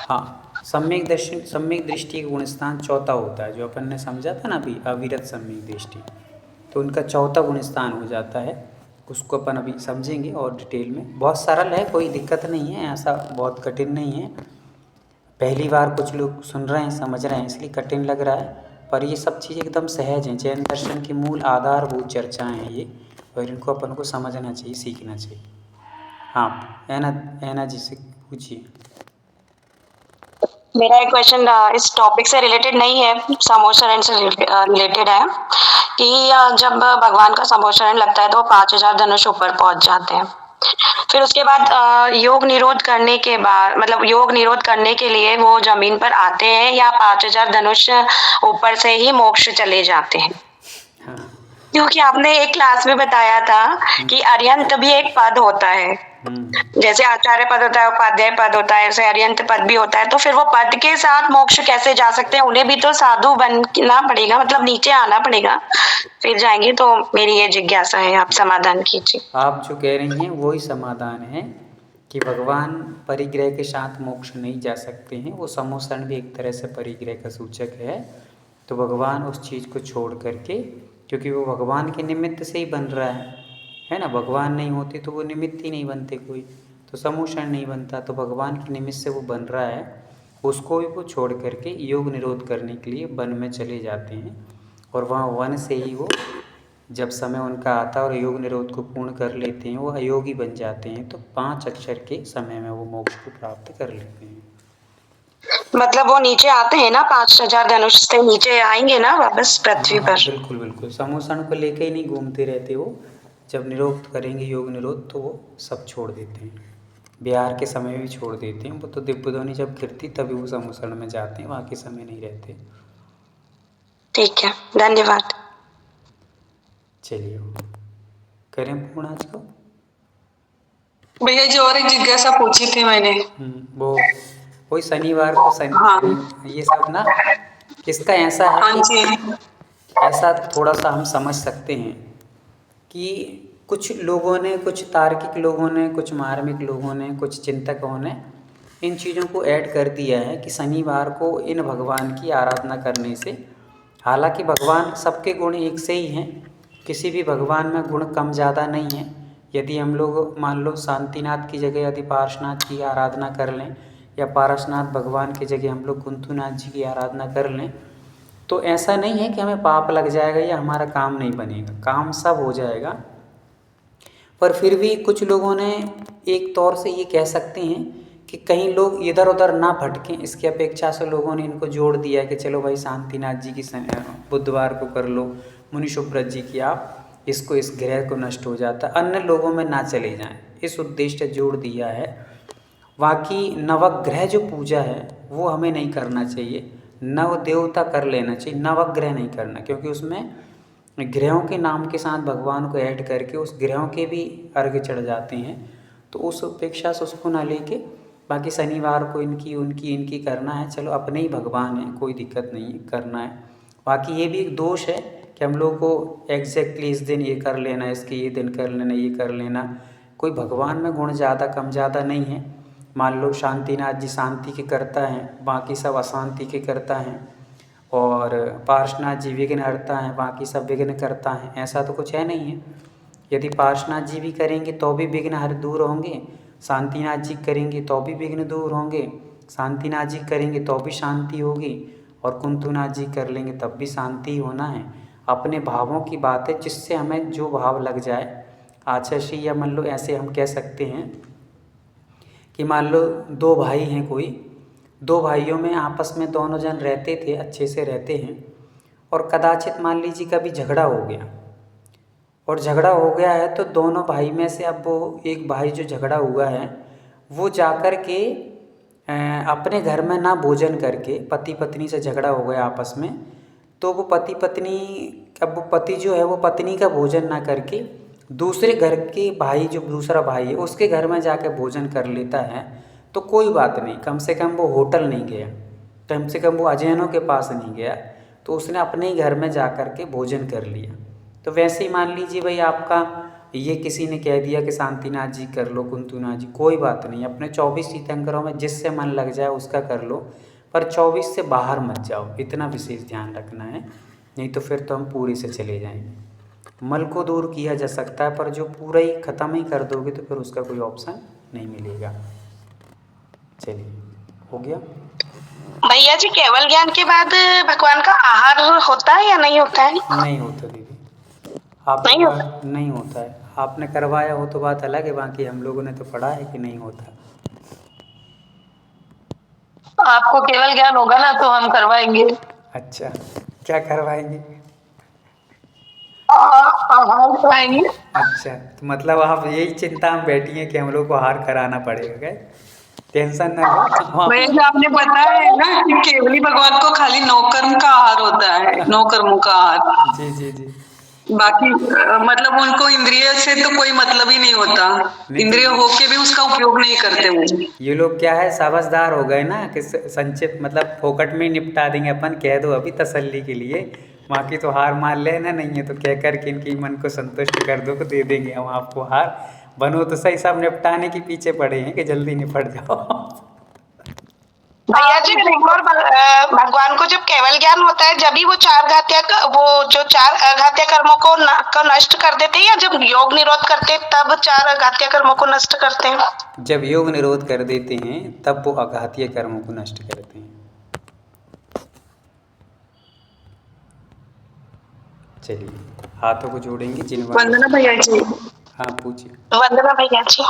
हाँ, सम्यक दृष्टि का गुणस्थान 4था होता है, जो अपन ने समझा था ना अभी, अविरत सम्यक दृष्टि, तो उनका 4था गुणस्थान हो जाता है। उसको अपन अभी समझेंगे और डिटेल में। बहुत सरल है, कोई दिक्कत नहीं है, ऐसा बहुत कठिन नहीं है। पहली बार कुछ लोग सुन रहे हैं, समझ रहे हैं, इसलिए कठिन लग रहा है, पर ये सब चीज़ एकदम सहज हैं। जैन दर्शन की मूल आधारभूत चर्चाएँ हैं ये, और इनको अपन को समझना चाहिए, सीखना चाहिए। हाँ, ऐना जी से पूछिए। मेरा एक क्वेश्चन इस टॉपिक से रिलेटेड नहीं है, समोशरण से रिलेटेड है कि जब भगवान का समोशरण लगता है तो 5000 धनुष ऊपर पहुंच जाते हैं, फिर उसके बाद योग निरोध करने के बाद मतलब योग निरोध करने के लिए वो जमीन पर आते हैं या 5000 धनुष ऊपर से ही मोक्ष चले जाते हैं? हाँ। क्योंकि आपने एक क्लास में बताया था कि अरिहंत भी एक पद होता है, जैसे आचार्य पद होता है, उपाध्याय पद होता है, ऐसे अरिहंत पद भी होता है, तो फिर वो पद के साथ मोक्ष कैसे जा सकते हैं? उन्हें भी तो साधु बनना पड़ेगा, मतलब नीचे आना पड़ेगा फिर जाएंगे। तो मेरी ये जिज्ञासा है, आप समाधान कीजिए। आप जो कह रही हैं वही समाधान है कि भगवान परिग्रह के साथ मोक्ष नहीं जा सकते हैं। वो समोसरण भी एक तरह से परिग्रह का सूचक है। तो भगवान उस चीज़ को छोड़ करके, क्योंकि वो भगवान के निमित्त से ही बन रहा है ना, भगवान नहीं होते तो वो निमित्त ही नहीं बनते कोई, तो समोषण नहीं बनता। तो भगवान के निमित्त से वो बन रहा है, उसको भी वो छोड़ करके योग निरोध करने के लिए वन में चले जाते हैं। और वहाँ वन से ही वो जब समय उनका आता है और योग निरोध को पूर्ण कर लेते हैं, वो अयोगी बन जाते हैं। तो 5 अक्षर के समय में वो मोक्ष को प्राप्त कर लेते हैं। मतलब वो नीचे आते हैं ना, 5000 धनुष से नीचे आएंगे ना वापस पृथ्वी पर? बिल्कुल बिल्कुल, समोषण को लेके ही नहीं घूमते रहते वो। जब निरोध करेंगे योग निरोध तो वो सब छोड़ देते हैं, बिहार के समय भी छोड़ देते हैं। वो तो दिव्यध्वनि जब गिरती तभी वो समोषण में जाते हैं, वहाँ के समय नहीं रहते। ठीक है, धन्यवाद। चलिए करें पूर्ण आज को। भैया जी और एक जिज्ञासा पूछी थी मैंने। वो वही शनिवार को ये सब ना, इसका ऐसा है कि ऐसा थोड़ा सा हम समझ सकते हैं कि कुछ लोगों ने, कुछ तार्किक लोगों ने, कुछ मार्मिक लोगों ने, कुछ चिंतकों ने इन चीज़ों को ऐड कर दिया है कि शनिवार को इन भगवान की आराधना करने से, हालांकि भगवान सबके गुण एक से ही हैं, किसी भी भगवान में गुण कम ज़्यादा नहीं है। यदि हम लोग मान लो शांतिनाथ की जगह यदि पार्श्वनाथ की आराधना कर लें, या पारसनाथ भगवान की जगह हम लोग कुंथुनाथ जी की आराधना कर लें, तो ऐसा नहीं है कि हमें पाप लग जाएगा या हमारा काम नहीं बनेगा, काम सब हो जाएगा। पर फिर भी कुछ लोगों ने एक तौर से ये कह सकते हैं कि कहीं लोग इधर उधर ना भटकें, इसकी अपेक्षा से लोगों ने इनको जोड़ दिया कि चलो भाई शांतिनाथ जी की बुधवार को कर लो, मुनि सुब्रत जी की आप इसको, इस ग्रह को नष्ट हो जाता, अन्य लोगों में ना चले जाएं, इस उद्देश्य से जोड़ दिया है। बाकी नवग्रह जो पूजा है वो हमें नहीं करना चाहिए, नव देवता कर लेना चाहिए, नवग्रह नहीं करना, क्योंकि उसमें ग्रहों के नाम के साथ भगवान को ऐड करके उस ग्रहों के भी अर्घ्य चढ़ जाते हैं। तो उस अपेक्षा से उसको ना लेके बाकी शनिवार को इनकी करना है, चलो अपने ही भगवान है, कोई दिक्कत नहीं है, करना है। बाकी ये भी एक दोष है कि हम लोग को एग्जैक्टली इस दिन ये कर लेना, इसके ये दिन कर लेना, ये कर लेना। कोई भगवान में गुण ज़्यादा कम ज़्यादा नहीं है। मान लो शांतिनाथ जी शांति के करता हैं, बाकी सब अशांति के करता हैं, और पार्श्वनाथ जी विघ्न हरता हैं, बाकी सब विघ्न करता हैं, ऐसा तो कुछ है नहीं है। यदि पार्श्वनाथ जी भी करेंगे तो भी विघ्न हर दूर होंगे, शांतिनाथ जी करेंगे तो भी विघ्न दूर होंगे, शांतिनाथ जी करेंगे तो भी शांति होगी, और कुंतुनाथ जी कर लेंगे तब भी शांति होना है। अपने भावों की बात है, जिससे हमें जो भाव लग जाए। अच्छा श्री, या मान लो ऐसे हम कह सकते हैं कि मान लो 2 भाई हैं, कोई 2 भाइयों में आपस में दोनों जन रहते थे, अच्छे से रहते हैं, और कदाचित मान लीजिए कभी झगड़ा हो गया, और झगड़ा हो गया है तो दोनों भाई में से अब वो एक भाई जो झगड़ा हुआ है वो जाकर के अपने घर में ना भोजन करके, पति पत्नी से झगड़ा हो गया आपस में, तो वो पति पत्नी, अब वो पति जो है वो पत्नी का भोजन ना करके दूसरे घर के भाई, जो दूसरा भाई है उसके घर में जाकर भोजन कर लेता है, तो कोई बात नहीं, कम से कम वो होटल नहीं गया, कम से कम वो अजैनों के पास नहीं गया, तो उसने अपने ही घर में जा कर के भोजन कर लिया। तो वैसे ही मान लीजिए भाई आपका ये किसी ने कह दिया कि शांतिनाथ जी कर लो, कुंतुनाथ जी, कोई बात नहीं, अपने 24 तीर्थंकरों में जिससे मन लग जाए उसका कर लो, पर 24 से बाहर मत जाओ, इतना विशेष ध्यान रखना है, नहीं तो फिर तो हम पूरी से चले जाएंगे। मल को दूर किया जा सकता है, पर जो पूरा ही ख़त्म ही कर दोगे तो फिर उसका कोई ऑप्शन नहीं मिलेगा। चलिए, हो गया भैया जी। केवल ज्ञान के बाद भगवान का आहार होता है या नहीं होता है? नहीं होता दीदी, आप नहीं नहीं होता है, आपने करवाया हो तो बात अलग है, बाकी हम लोगों ने तो पढ़ा है कि नहीं होता। आपको केवल ज्ञान होगा ना तो हम करवाएंगे। अच्छा, क्या करवाएंगे? आहार करवाएंगे। अच्छा, तो मतलब आप यही चिंता में बैठी हैं कि हम लोग को हार कराना पड़ेगा क्या? टेंशन ना लो। भैया जी आपने बताया है ना कि केवली भगवान को खाली नौकर्म का आहार होता है, नौकर्मों का आहार। जी जी जी। बाकी मतलब उनको इंद्रिय से तो कोई मतलब ही नहीं होता, इंद्रिय होके भी उसका उपयोग नहीं करते वो। ये लोग क्या है, समझदार हो गए ना कि संक्षिप्त मतलब फोकट में निपटा देंगे अपन, कह दो अभी तसल्ली के लिए, बाकी तो हार मान लेना, नहीं है तो कह कर के इनकी मन को संतुष्ट कर दो, तो दे देंगे हम आपको हार। बनो तो सही, सब निपटाने के पीछे पड़े हैं कि जल्दी निपट जाओ। भैया जी और भगवान को जब केवल ज्ञान होता है जब ही वो जो चार अघात्य कर्मों को नष्ट कर देते हैं, या जब योग निरोध करते हैं तब चार अघात्य कर्मों को नष्ट करते हैं? जब योग निरोध कर देते हैं तब वो अघातीय कर्मों को नष्ट करते हैं। चलिए हाथों को जोड़ेंगे जिनवाणी। वंदना भैया जी। हाँ पूछिए। वंदना भैया जी।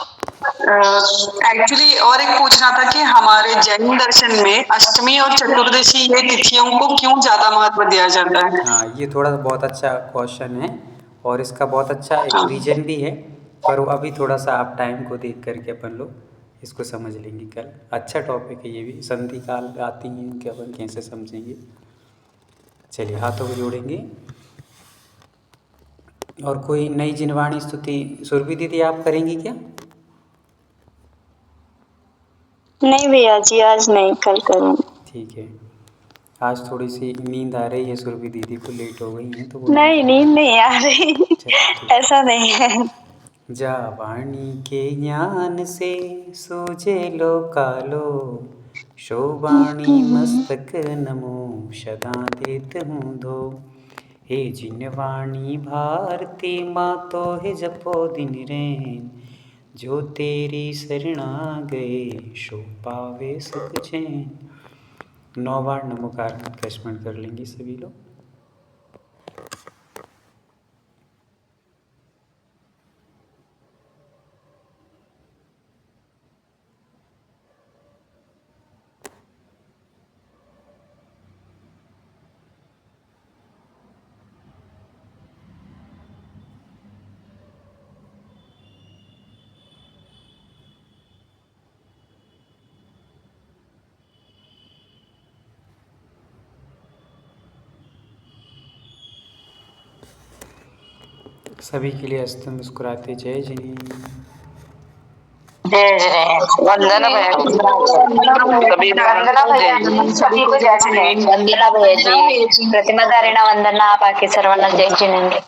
एक्चुअली और एक पूछना था कि हमारे जैन दर्शन में अष्टमी और चतुर्दशी ये तिथियों को क्यों ज्यादा महत्व दिया जाता है? हाँ, ये थोड़ा बहुत अच्छा क्वेश्चन है और इसका बहुत अच्छा एक रीजन भी है, पर वो अभी थोड़ा सा आप टाइम को देख करके अपन लोग इसको समझ लेंगे कल। अच्छा टॉपिक है ये भी, संधि काल आती हैं कि अपन कैसे समझेंगे। चलिए हाथों को जोड़ेंगे। और कोई नई जिनवाणी स्तुति सुरभि दीदी आप करेंगी क्या? नहीं भैया जी, आज नहीं, कल करूँगी। ठीक है, आज थोड़ी सी नींद आ रही है सुरभि दीदी को, लेट हो गई हैं तो वो नहीं, नींद नहीं आ रही, ऐसा नहीं है। जा वाणी के ज्ञान से सूझे लो कालो, शोवाणी मस्तक नमो सदा देत हूँ धो। हे जिनवाणी भारती माँ तो है जपो दिन रैन, जो तेरी शरणा गए शो पावे सुख चैन। 9 बार नमोकार का स्मरण कर लेंगे सभी लोग। सभी के लिए हस्त मुस्कुराते जय जिनी। जय जय। वंदना भैया सभी को जय जिनेंद्र। वंदना भैया जी, प्रतिमा धारिणा वंदना, बाकी सर्वांना जय जिनेंद्र।